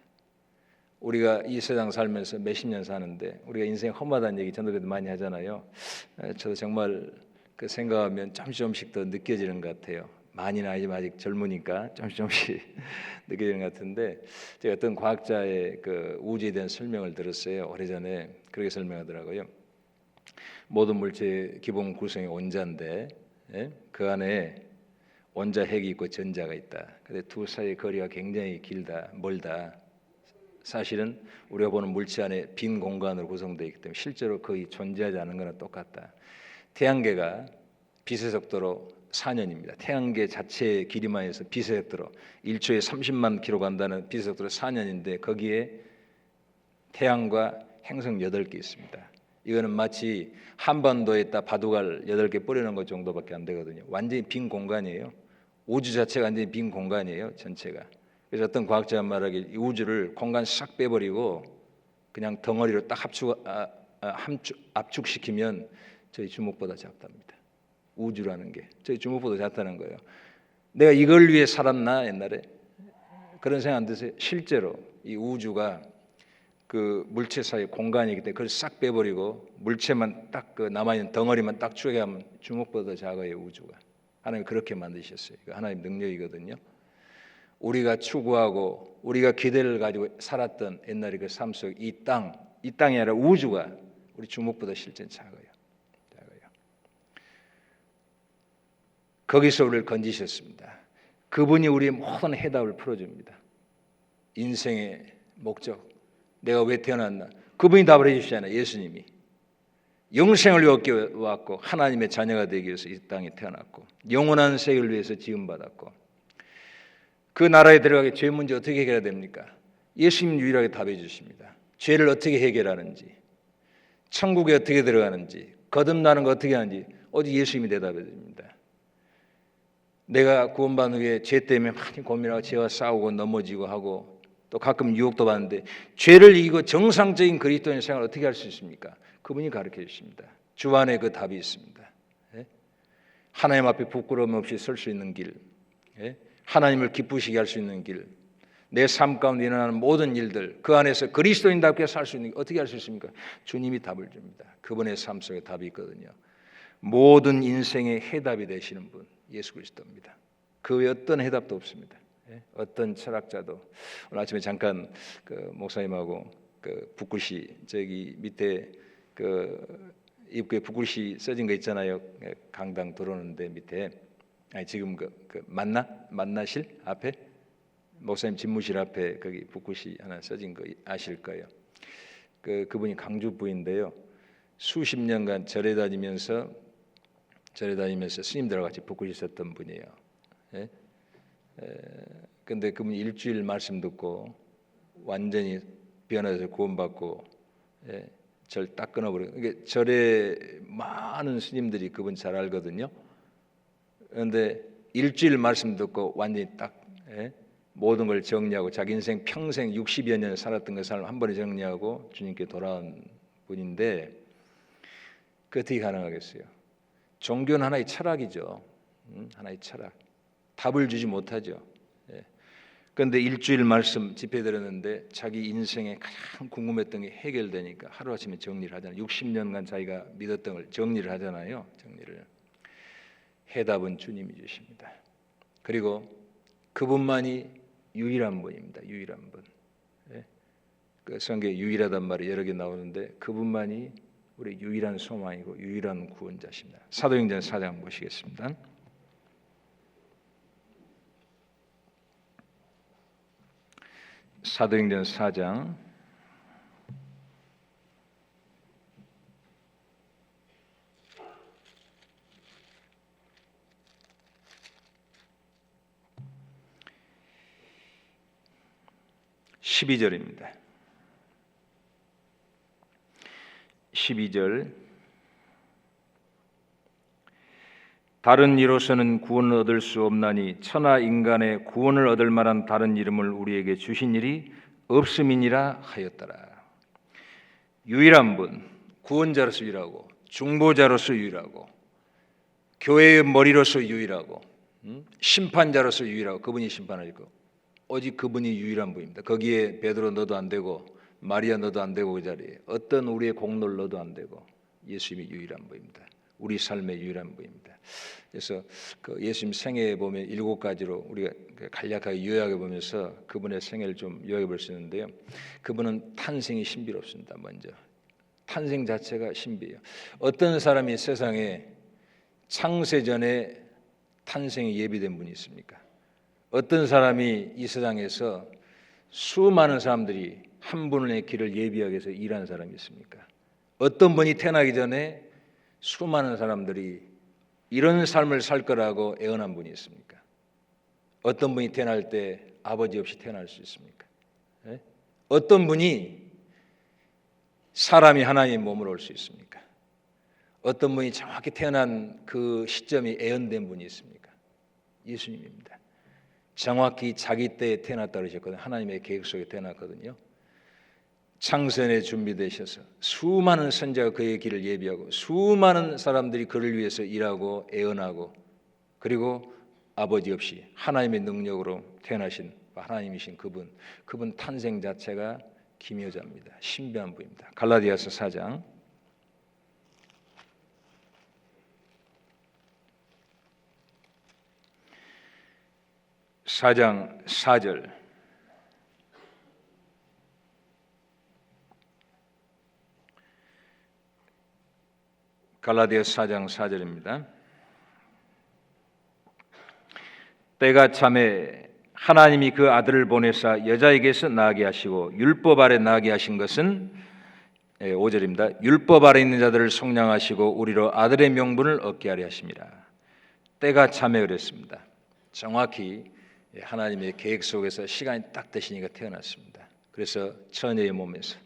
우리가 이 세상 살면서 몇십 년 사는데 우리가 인생 험하다는 얘기 전도에도 많이 하잖아요. 저도 정말 그 생각하면 조금씩 더 느껴지는 것 같아요. 많이는 아니지만 아직 젊으니까 조금씩 느껴지는 것 같은데, 제가 어떤 과학자의 그 우주에 대한 설명을 들었어요. 오래전에 그렇게 설명하더라고요. 모든 물체의 기본 구성이 원자인데 예? 그 안에 원자 핵이 있고 전자가 있다. 근데 두 사이의 거리가 굉장히 길다, 멀다. 사실은 우리가 보는 물체 안에 빈 공간으로 구성되어 있기 때문에 실제로 거의 존재하지 않는 거나 똑같다. 태양계가 빛의 속도로 4년입니다. 태양계 자체의 길이만 해서 빛의 속도로 1초에 30만 킬로 간다는 빛의 속도로 4년인데 거기에 태양과 행성 8개 있습니다. 이거는 마치 한반도에다 바둑알 8개 뿌리는 것 정도밖에 안 되거든요. 완전히 빈 공간이에요. 우주 자체가 완전히 빈 공간이에요. 전체가. 그래서 어떤 과학자가 말하길 이 우주를 공간 싹 빼버리고 그냥 덩어리로 딱 압축시키면 저희 주먹보다 작답니다. 우주라는 게 저희 주먹보다 작다는 거예요. 내가 이걸 위해 살았나 옛날에 그런 생각 안 드세요? 실제로 이 우주가 그 물체 사이 공간이기 때문에 그걸 싹 빼버리고 물체만 딱 그 남아있는 덩어리만 딱 추격하면 주먹보다 작아요. 우주가. 하나님 그렇게 만드셨어요. 이거 하나님 능력이거든요. 우리가 추구하고 우리가 기대를 가지고 살았던 옛날의 그 삶 속 이 땅이 아니라 우주가 우리 주먹보다 실제는 작아요. 거기서 우리를 건지셨습니다. 그분이 우리의 모든 해답을 풀어줍니다. 인생의 목적, 내가 왜 태어났나? 그분이 답을 해주시잖아요. 예수님이 영생을 얻기 위해 왔고 하나님의 자녀가 되기 위해서 이 땅에 태어났고 영원한 세계를 위해서 지음받았고 그 나라에 들어가게 죄 문제 어떻게 해결해야 됩니까? 예수님 유일하게 답해 주십니다. 죄를 어떻게 해결하는지, 천국에 어떻게 들어가는지, 거듭나는 거 어떻게 하는지 오직 예수님이 대답해 줍니다. 내가 구원받은 후에 죄 때문에 많이 고민하고 죄와 싸우고 넘어지고 하고 또 가끔 유혹도 받는데 죄를 이기고 정상적인 그리스도인 생활을 어떻게 할 수 있습니까? 그분이 가르쳐 주십니다. 주 안에 그 답이 있습니다. 하나님 앞에 부끄러움 없이 설 수 있는 길, 하나님을 기쁘시게 할 수 있는 길, 내 삶 가운데 일어나는 모든 일들 그 안에서 그리스도인답게 살 수 있는 길 어떻게 할 수 있습니까? 주님이 답을 줍니다. 그분의 삶 속에 답이 있거든요. 모든 인생의 해답이 되시는 분 예수 그리스도입니다. 그 외 어떤 해답도 없습니다. 어떤 철학자도 오늘 아침에 잠깐 그 목사님하고 그 붓글씨 저기 밑에 그 입구에 붓글씨 써진 거 있잖아요. 강당 들어오는데 밑에 아니 지금 그 만나실 앞에 목사님 집무실 앞에 거기 붓글씨 하나 써진 거 아실 거예요. 그분이 강주 부인데요. 수십 년간 절에 다니면서 스님들하고 같이 붓글씨 썼던 분이에요. 근데 그분이 일주일 말씀 듣고 완전히 변화해서 구원받고 절 딱 끊어버려요. 이게 절에 많은 스님들이 그분 잘 알거든요. 그런데 일주일 말씀 듣고 완전히 딱 모든 걸 정리하고 자기 인생 평생 60여 년 살았던 그 삶을 한 번에 정리하고 주님께 돌아온 분인데 그 어떻게 가능하겠어요? 종교는 하나의 철학이죠. 하나의 철학. 답을 주지 못하죠. 그런데 일주일 말씀 집회 들었는데 자기 인생에 가장 궁금했던 게 해결되니까 하루아침에 정리를 하잖아요. 60년간 자기가 믿었던 걸 정리를 하잖아요. 정리를. 해답은 주님이 주십니다. 그리고 그분만이 유일한 분입니다. 유일한 분. 그 성경에 유일하단 말이 여러 개 나오는데 그분만이 우리 유일한 소망이고 유일한 구원자십니다. 사도행전 4장 보시겠습니다. 사도행전 4장 12절입니다. 12절 다른 이로서는 구원을 얻을 수 없나니 천하 인간의 구원을 얻을 만한 다른 이름을 우리에게 주신 일이 없음이니라 하였더라. 유일한 분, 구원자로서 유일하고 중보자로서 유일하고 교회의 머리로서 유일하고 심판자로서 유일하고 그분이 심판하시고 오직 그분이 유일한 분입니다. 거기에 베드로 너도 안 되고 마리아 너도 안 되고 그 자리에 어떤 우리의 공로를 넣어도 안 되고 예수님이 유일한 분입니다. 우리 삶의 유일한 분입니다. 그래서 그 예수님 생애에 보면 7가지로 우리가 간략하게 요약해 보면서 그분의 생애를 좀 요약해 볼 수 있는데요. 그분은 탄생이 신비롭습니다. 먼저 탄생 자체가 신비해요. 어떤 사람이 세상에 창세전에 탄생이 예비된 분이 있습니까? 어떤 사람이 이 세상에서 수많은 사람들이 한 분의 길을 예비하기 위해서 일하는 사람이 있습니까? 어떤 분이 태어나기 전에 수많은 사람들이 이런 삶을 살 거라고 애언한 분이 있습니까? 어떤 분이 태어날 때 아버지 없이 태어날 수 있습니까? 예? 어떤 분이 사람이 하나님의 몸으로 올 수 있습니까? 어떤 분이 정확히 태어난 그 시점이 예언된 분이 있습니까? 예수님입니다. 정확히 자기 때에 태어났다 그러셨거든요. 하나님의 계획 속에 태어났거든요. 창세전에 준비되셔서 수많은 선지자가 그의 길을 예비하고 수많은 사람들이 그를 위해서 일하고 애언하고 그리고 아버지 없이 하나님의 능력으로 태어나신 하나님이신 그분 탄생 자체가 기묘자입니다. 신비한 분입니다. 갈라디아서 4장 4절 갈라디아서 4장 4절입니다. 때가 참에 하나님이 그 아들을 보내사 여자에게서 나게 하시고 율법 아래 나게 하신 것은 5절입니다. 율법 아래 있는 자들을 속량하시고 우리로 아들의 명분을 얻게 하려 하심이라. 때가 참에 그랬습니다. 정확히 하나님의 계획 속에서 시간이 딱 되시니까 태어났습니다. 그래서 처녀의 몸에서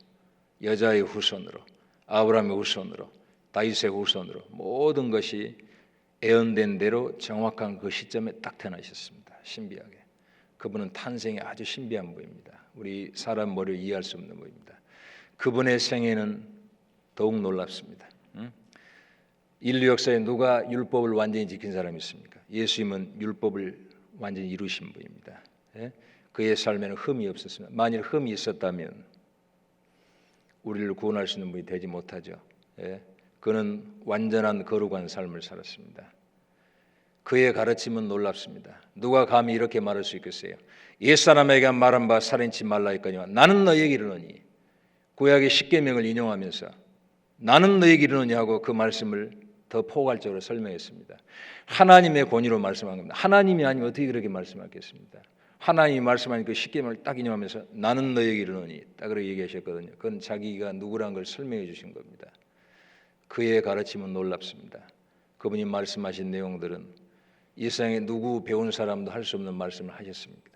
여자의 후손으로 아브라함의 후손으로 다윗의 후손으로 모든 것이 예언된 대로 정확한 그 시점에 딱 태어나셨습니다. 신비하게. 그분은 탄생이 아주 신비한 분입니다. 우리 사람 머리로 이해할 수 없는 분입니다. 그분의 생애는 더욱 놀랍습니다. 인류 역사에 누가 율법을 완전히 지킨 사람이 있습니까? 예수님은 율법을 완전히 이루신 분입니다. 그의 삶에는 흠이 없었습니다. 만일 흠이 있었다면 우리를 구원할 수 있는 분이 되지 못하죠. 그는 완전한 거룩한 삶을 살았습니다. 그의 가르침은 놀랍습니다. 누가 감히 이렇게 말할 수 있겠어요? 옛사람에게 말한 바 살인치 말라 했거니와 나는 너에게 이르노니. 구약의 십계명을 인용하면서 나는 너에게 이르노니 하고 그 말씀을 더 포괄적으로 설명했습니다. 하나님의 권위로 말씀한 겁니다. 하나님이 아니면 어떻게 그렇게 말씀하겠습니까? 하나님이 말씀하는 그 십계명을 딱 인용하면서 나는 너에게 이르노니 딱 그렇게 얘기하셨거든요. 그건 자기가 누구란 걸 설명해 주신 겁니다. 그의 가르침은 놀랍습니다. 그분이 말씀하신 내용들은 이 세상에 누구 배운 사람도 할 수 없는 말씀을 하셨습니까?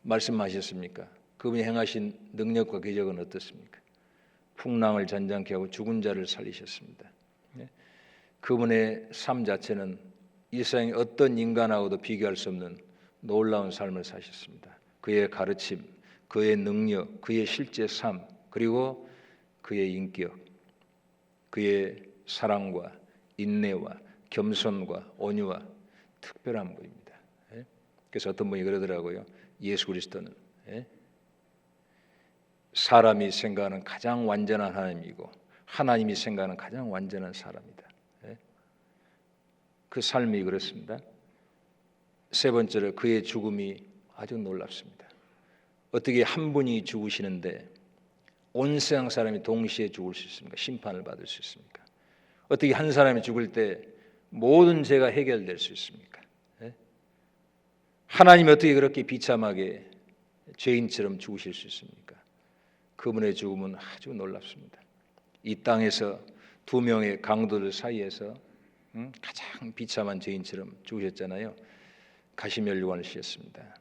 말씀하셨습니까? 그분이 행하신 능력과 기적은 어떻습니까? 풍랑을 잔잔케 하고 죽은 자를 살리셨습니다. 그분의 삶 자체는 이 세상에 어떤 인간하고도 비교할 수 없는 놀라운 삶을 사셨습니다. 그의 가르침, 그의 능력, 그의 실제 삶, 그리고 그의 인격, 그의 사랑과 인내와 겸손과 온유와 특별한 분입니다. 그래서 어떤 분이 그러더라고요. 예수 그리스도는 사람이 생각하는 가장 완전한 하나님이고 하나님이 생각하는 가장 완전한 사람이다. 그 삶이 그렇습니다. 세 번째로 그의 죽음이 아주 놀랍습니다. 어떻게 한 분이 죽으시는데 온 세상 사람이 동시에 죽을 수 있습니까? 심판을 받을 수 있습니까? 어떻게 한 사람이 죽을 때 모든 죄가 해결될 수 있습니까? 하나님이 어떻게 그렇게 비참하게 죄인처럼 죽으실 수 있습니까? 그분의 죽음은 아주 놀랍습니다. 이 땅에서 두 명의 강도들 사이에서 가장 비참한 죄인처럼 죽으셨잖아요. 가시면류관을 쓰셨습니다.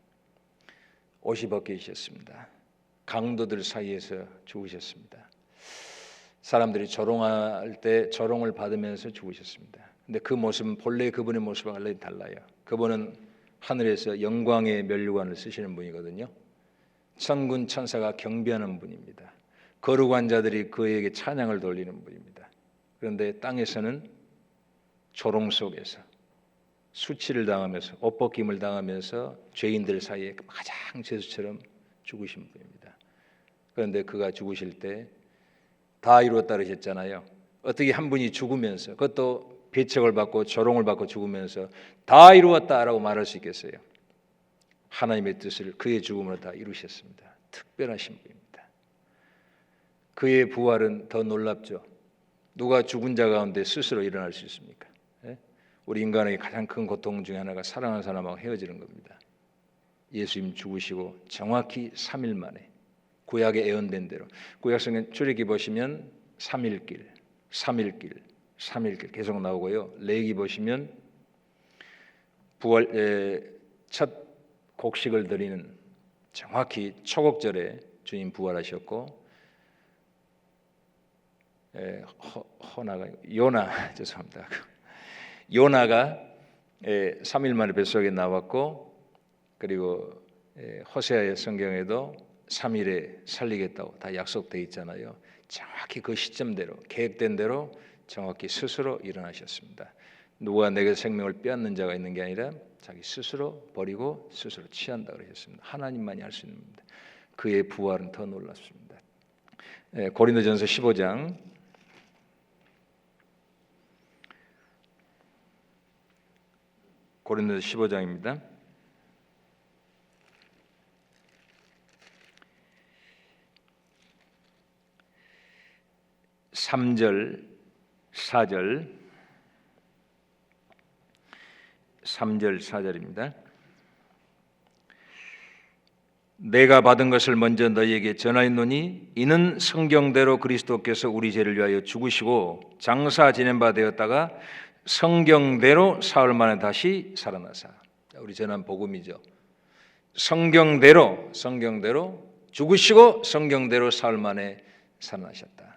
옷이 벗겨지셨습니다. 강도들 사이에서 죽으셨습니다. 사람들이 조롱할 때 조롱을 받으면서 죽으셨습니다. 근데 그 모습은 본래 그분의 모습과 완전히 달라요. 그분은 하늘에서 영광의 면류관을 쓰시는 분이거든요. 천군 천사가 경배하는 분입니다. 거룩한 자들이 그에게 찬양을 돌리는 분입니다. 그런데 땅에서는 조롱 속에서 수치를 당하면서 옷벗김을 당하면서 죄인들 사이에 가장 죄수처럼 죽으신 분입니다. 그런데 그가 죽으실 때 다 이루었다 그러셨잖아요. 어떻게 한 분이 죽으면서 그것도 배척을 받고 조롱을 받고 죽으면서 다 이루었다라고 말할 수 있겠어요? 하나님의 뜻을 그의 죽음으로 다 이루셨습니다. 특별하신 분입니다. 그의 부활은 더 놀랍죠. 누가 죽은 자 가운데 스스로 일어날 수 있습니까? 우리 인간의 가장 큰 고통 중에 하나가 사랑하는 사람하고 헤어지는 겁니다. 예수님 죽으시고 정확히 3일 만에 구약에 예언된 대로, 구약성경 출애굽기 보시면 3일길, 3일길, 3일길 계속 나오고요. 레위기 보시면 첫 곡식을 드리는 정확히 초곡절에 주님 부활하셨고, 요나 죄송합니다. 요나가 3일 만에 뱃속에 나왔고, 그리고 호세아의 성경에도 3일에 살리겠다고 다 약속되어 있잖아요. 정확히 그 시점대로 계획된 대로 정확히 스스로 일어나셨습니다. 누가 내게 생명을 빼앗는 자가 있는 게 아니라 자기 스스로 버리고 스스로 취한다 그러셨습니다. 하나님만이 할 수 있는 겁니다. 그의 부활은 더 놀랍습니다. 고린도전서 15장 고린도전서 15장입니다. 3절 4절 3절 4절입니다. 내가 받은 것을 먼저 너희에게 전하였노니 이는 성경대로 그리스도께서 우리 죄를 위하여 죽으시고 장사 지낸 바 되었다가 성경대로 사흘 만에 다시 살아나사. 우리 전한 복음이죠. 성경대로 죽으시고 성경대로 사흘 만에 살아나셨다.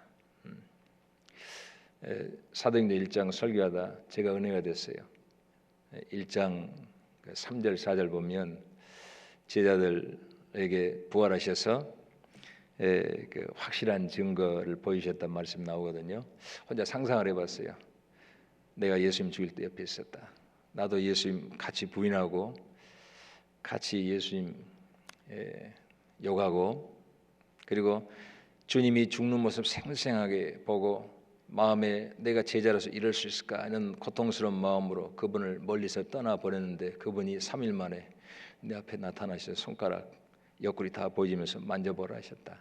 사도행전 1장 설교하다 제가 은혜가 됐어요. 1장 3절 4절 보면 제자들에게 부활하셔서 그 확실한 증거를 보이셨단 말씀 나오거든요. 혼자 상상을 해봤어요. 내가 예수님 죽일 때 옆에 있었다. 나도 예수님 같이 부인하고 같이 예수님 욕하고, 그리고 주님이 죽는 모습 생생하게 보고 마음에 내가 제자로서 이럴 수 있을까 하는 고통스러운 마음으로 그분을 멀리서 떠나버렸는데 그분이 3일 만에 내 앞에 나타나셔서 손가락 옆구리 다 보여주면서 만져보라 하셨다.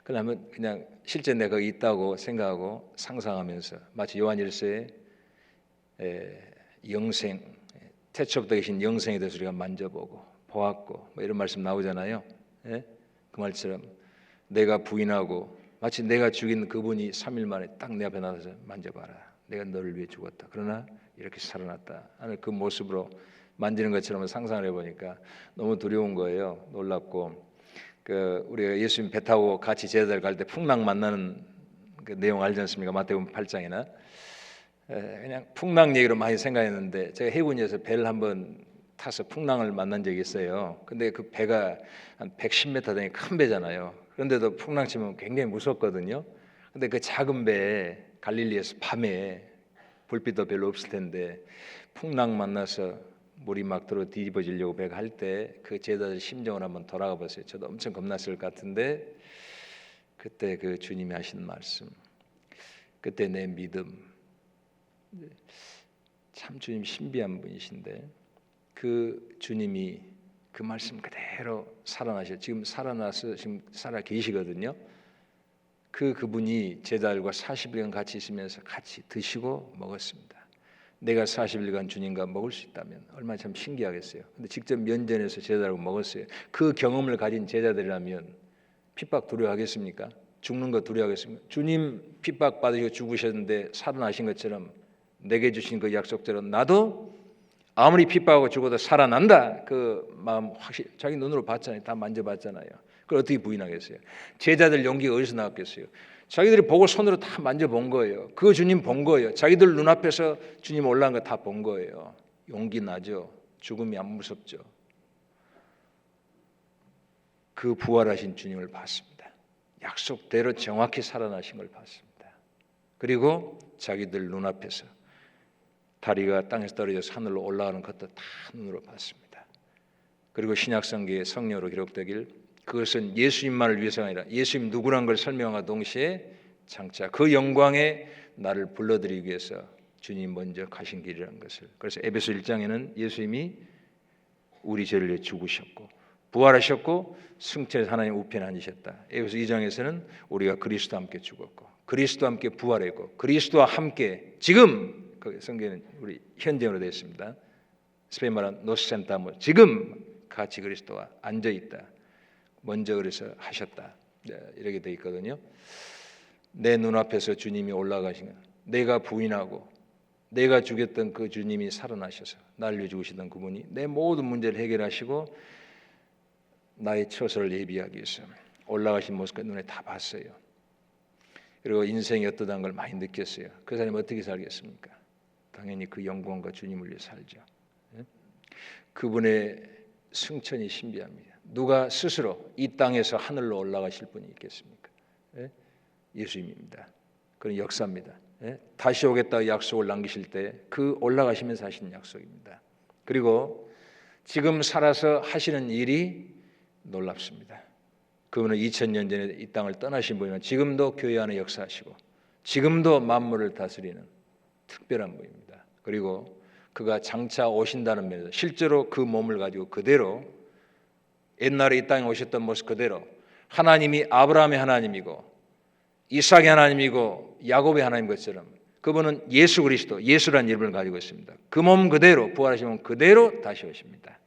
그러면 그냥 실제 내가 거기 있다고 생각하고 상상하면서 마치 요한일서에 영생, 태초부터 계신 영생에 대해서 우리가 만져보고 보았고 뭐 이런 말씀 나오잖아요. 그 말처럼 내가 부인하고 마치 내가 죽인 그분이 3일 만에 딱 내 앞에 나와서 만져봐라. 내가 너를 위해 죽었다. 그러나 이렇게 살아났다 하는 그 모습으로 만지는 것처럼 상상을 해보니까 너무 두려운 거예요. 놀랍고, 우리가 예수님 배 타고 같이 제자들 갈 때 풍랑 만나는 그 내용 알지 않습니까? 마태복음 8장이나 그냥 풍랑 얘기로 많이 생각했는데, 제가 해군에서 배를 한번 타서 풍랑을 만난 적이 있어요. 근데 그 배가 한 110m 되는 큰 배잖아요. 그런데도 풍랑 치면 굉장히 무섭거든요. 근데 그 작은 배에 갈릴리에서 밤에 불빛도 별로 없을 텐데 풍랑 만나서 물이 막 들어 뒤집어지려고 배가 할 때 그 제자들 심정을 한번 돌아가 보세요. 저도 엄청 겁났을 것 같은데 그때 그 주님이 하신 말씀, 그때 내 믿음, 참 주님 신비한 분이신데 그 주님이 그 말씀 그대로 살아나셔. 지금 살아나서 지금 살아 계시거든요. 그분이 제자들과 40일간 같이 있으면서 같이 드시고 먹었습니다. 내가 40일간 주님과 먹을 수 있다면 얼마나 참 신기하겠어요. 근데 직접 면전에서 제자들하고 먹었어요. 그 경험을 가진 제자들이라면 핍박 두려워하겠습니까? 죽는 거 두려워하겠습니까? 주님 핍박 받으시고 죽으셨는데 살아나신 것처럼 내게 주신 그 약속대로 나도 아무리 핍박하고 죽어도 살아난다. 그 마음 확실히 자기 눈으로 봤잖아요. 다 만져봤잖아요. 그걸 어떻게 부인하겠어요? 제자들 용기가 어디서 나왔겠어요? 자기들이 보고 손으로 다 만져본 거예요. 그 주님 본 거예요. 자기들 눈앞에서 주님 올라온 거 다 본 거예요. 용기 나죠. 죽음이 안 무섭죠. 그 부활하신 주님을 봤습니다. 약속대로 정확히 살아나신 걸 봤습니다. 그리고 자기들 눈앞에서 다리가 땅에서 떨어져서 하늘로 올라가는 것도 다 눈으로 봤습니다. 그리고 신약성경의 성령으로 기록되길 그것은 예수님만을 위해서가 아니라 예수님 누구란 걸 설명과 동시에 장차 그 영광에 나를 불러들이기 위해서 주님 먼저 가신 길이라는 것을. 그래서 에베소 1장에는 예수님이 우리 죄를 위해 죽으셨고 부활하셨고 승천해서 하나님 우편에 앉으셨다. 에베소 2장에서는 우리가 그리스도와 함께 죽었고 그리스도와 함께 부활했고 그리스도와 함께 지금 그 성경은 우리 현재어로 되어 있습니다. 스페인 말은 노스센타모, 지금 같이 그리스도와 앉아 있다. 먼저 그래서 하셨다. 이렇게 되어 있거든요. 내 눈앞에서 주님이 올라가신 것, 내가 부인하고 내가 죽였던 그 주님이 살아나셔서 나를 위해 죽으시던 그분이 내 모든 문제를 해결하시고 나의 처소를 예비하기 위해서 올라가신 모습을 눈에 다 봤어요. 그리고 인생이 어떠다는 걸 많이 느꼈어요. 그 사람이 어떻게 살겠습니까? 당연히 그 영광과 주님을 위해 살죠. 그분의 승천이 신비합니다. 누가 스스로 이 땅에서 하늘로 올라가실 분이 있겠습니까? 예수님입니다. 그런 역사입니다. 다시 오겠다고 약속을 남기실 때 그 올라가시면서 하시는 약속입니다. 그리고 지금 살아서 하시는 일이 놀랍습니다. 그분은 2000년 전에 이 땅을 떠나신 분이지만 지금도 교회 안에 역사하시고 지금도 만물을 다스리는 특별한 분입니다. 그리고 그가 장차 오신다는 면에서 실제로 그 몸을 가지고 그대로 옛날에 이 땅에 오셨던 모습 그대로 하나님이 아브라함의 하나님이고 이삭의 하나님이고 야곱의 하나님 것처럼 그분은 예수 그리스도, 예수라는 이름을 가지고 있습니다. 그 몸 그대로 부활하신 몸 그대로 다시 오십니다.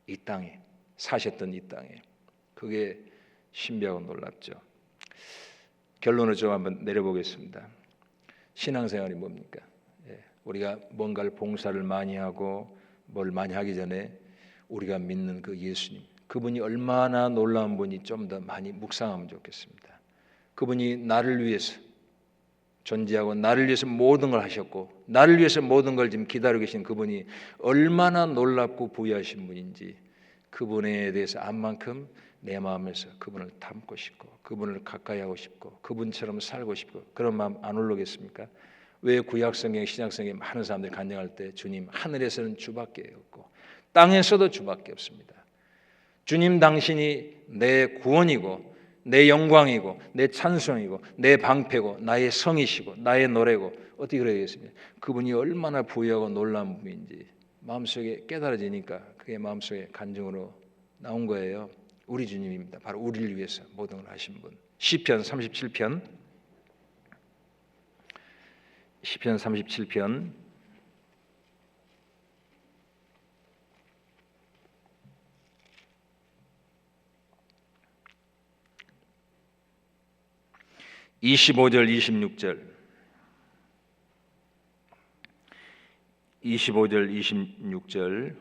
이 땅에 사셨던 이 땅에. 그게 신비하고 놀랍죠. 결론을 좀 한번 내려보겠습니다. 신앙생활이 뭡니까? 우리가 뭔가를 봉사를 많이 하고 뭘 많이 하기 전에 우리가 믿는 그 예수님, 그분이 얼마나 놀라운 분이 좀 더 많이 묵상하면 좋겠습니다. 그분이 나를 위해서 존재하고 나를 위해서 모든 걸 하셨고 나를 위해서 모든 걸 지금 기다리고 계신 그분이 얼마나 놀랍고 부유하신 분인지 그분에 대해서 안만큼 내 마음에서 그분을 닮고 싶고 그분을 가까이 하고 싶고 그분처럼 살고 싶고 그런 마음 안 올라오겠습니까? 왜 구약성경, 신약성경에 많은 사람들이 간증할 때 주님 하늘에서는 주밖에 없고 땅에서도 주밖에 없습니다. 주님 당신이 내 구원이고 내 영광이고 내 찬송이고 내 방패고 나의 성이시고 나의 노래고 어떻게 그래야 되겠습니까? 그분이 얼마나 부유하고 놀라운 분인지 마음속에 깨달아지니까 그게 마음속에 간증으로 나온 거예요. 우리 주님입니다. 바로 우리를 위해서 모든 걸 하신 분. 시편 37편 25절 26절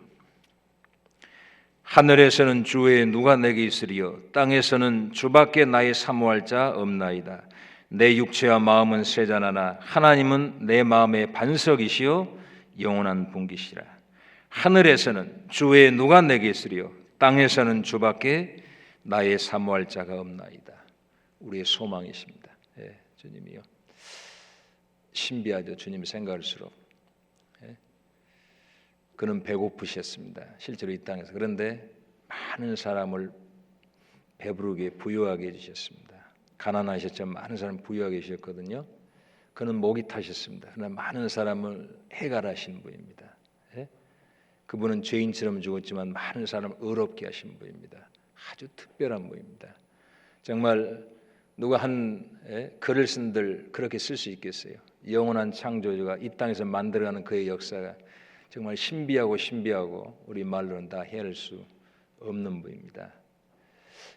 하늘에서는 주 외에 누가 내게 있으리요 땅에서는 주밖에 나의 사모할 자 없나이다. 내 육체와 마음은 쇠잔하나 하나님은 내 마음의 반석이시요 영원한 분기시라. 하늘에서는 주 외에 누가 내게 있으리요 땅에서는 주밖에 나의 사모할 자가 없나이다. 우리의 소망이십니다. 주님이요. 신비하죠. 주님 생각할수록. 그는 배고프셨습니다. 실제로 이 땅에서. 그런데 많은 사람을 배부르게 부유하게 해주셨습니다. 가난하셨지만 많은 사람 부유하게 해주셨거든요. 그는 목이 타셨습니다. 그러나 많은 사람을 해갈하신 분입니다. 그분은 죄인처럼 죽었지만 많은 사람을 의롭게 하신 분입니다. 아주 특별한 분입니다. 정말 누가 한 글을 쓴들 그렇게 쓸 수 있겠어요? 영원한 창조주가 이 땅에서 만들어가는 그의 역사가 정말 신비하고 우리 말로는 다 헤아릴 수 없는 분입니다.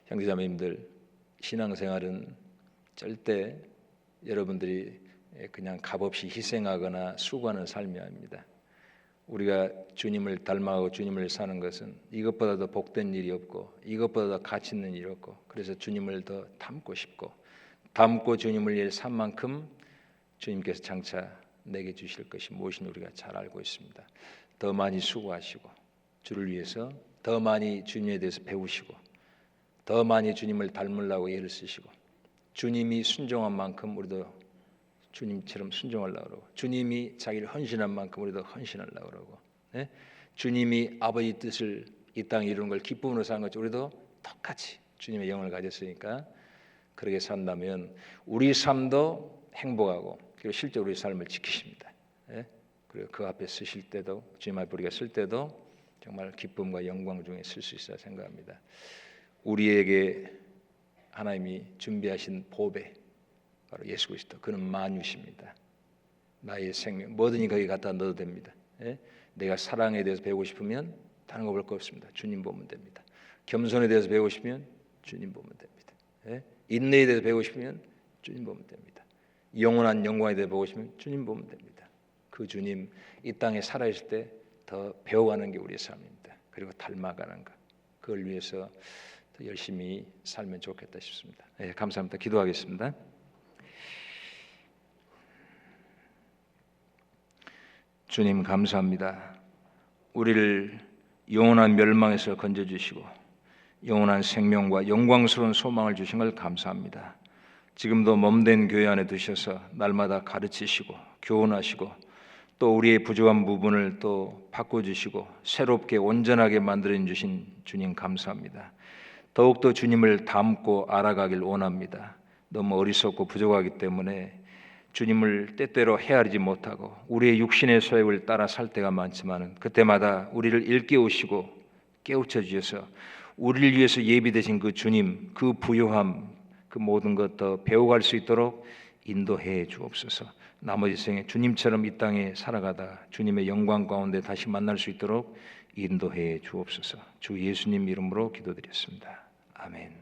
형제자매님들, 신앙생활은 절대 여러분들이 그냥 값없이 희생하거나 수고하는 삶이 아닙니다. 우리가 주님을 닮아가고 주님을 사는 것은 이것보다 더 복된 일이 없고 이것보다 더 가치 있는 일이 없고 그래서 주님을 더 닮고 싶고 닮고 주님을 위해 산 만큼 주님께서 장차 내게 주실 것이 무엇인지 우리가 잘 알고 있습니다. 더 많이 수고하시고 주를 위해서 더 많이 주님에 대해서 배우시고 더 많이 주님을 닮으려고 애를 쓰시고 주님이 순종한 만큼 우리도 주님처럼 순종하려고 그러고 주님이 자기를 헌신한 만큼 우리도 헌신하려고 그러고 주님이 아버지 뜻을 이 땅에 이루는 걸 기쁨으로 사는 것처럼 우리도 똑같이 주님의 영을 가졌으니까 그렇게 산다면 우리 삶도 행복하고 그리고 실제 우리 삶을 지키십니다. 그리고 그 앞에 쓰실 때도 주님 앞에 우리가 쓸 때도 정말 기쁨과 영광 중에 쓸 수 있어야 생각합니다. 우리에게 하나님이 준비하신 보배 바로 예수 그리스도 그는 만유십니다. 나의 생명, 뭐든지 거기 갖다 넣어도 됩니다. 예? 내가 사랑에 대해서 배우고 싶으면 다른 거 볼 거 없습니다. 주님 보면 됩니다. 겸손에 대해서 배우고 싶으면 주님 보면 됩니다. 예? 인내에 대해서 배우고 싶으면 주님 보면 됩니다. 영원한 영광에 대해서 보고 싶으면 주님 보면 됩니다. 그 주님 이 땅에 살아있을 때 더 배워가는 게 우리의 삶입니다. 그리고 닮아가는 것, 그걸 위해서 더 열심히 살면 좋겠다 싶습니다. 예, 감사합니다. 기도하겠습니다. 주님 감사합니다. 우리를 영원한 멸망에서 건져주시고 영원한 생명과 영광스러운 소망을 주신 걸 감사합니다. 지금도 몸된 교회 안에 두셔서 날마다 가르치시고 교훈하시고 또 우리의 부족한 부분을 또 바꿔주시고 새롭게 온전하게 만들어 주신 주님 감사합니다. 더욱더 주님을 닮고 알아가길 원합니다. 너무 어리석고 부족하기 때문에 주님을 때때로 헤아리지 못하고 우리의 육신의 소욕을 따라 살 때가 많지만 그때마다 우리를 일깨우시고 깨우쳐 주셔서 우리를 위해서 예비되신 그 주님, 그 부요함, 그 모든 것 더 배워갈 수 있도록 인도해 주옵소서. 나머지 생에 주님처럼 이 땅에 살아가다 주님의 영광 가운데 다시 만날 수 있도록 인도해 주옵소서. 주 예수님 이름으로 기도드렸습니다. 아멘.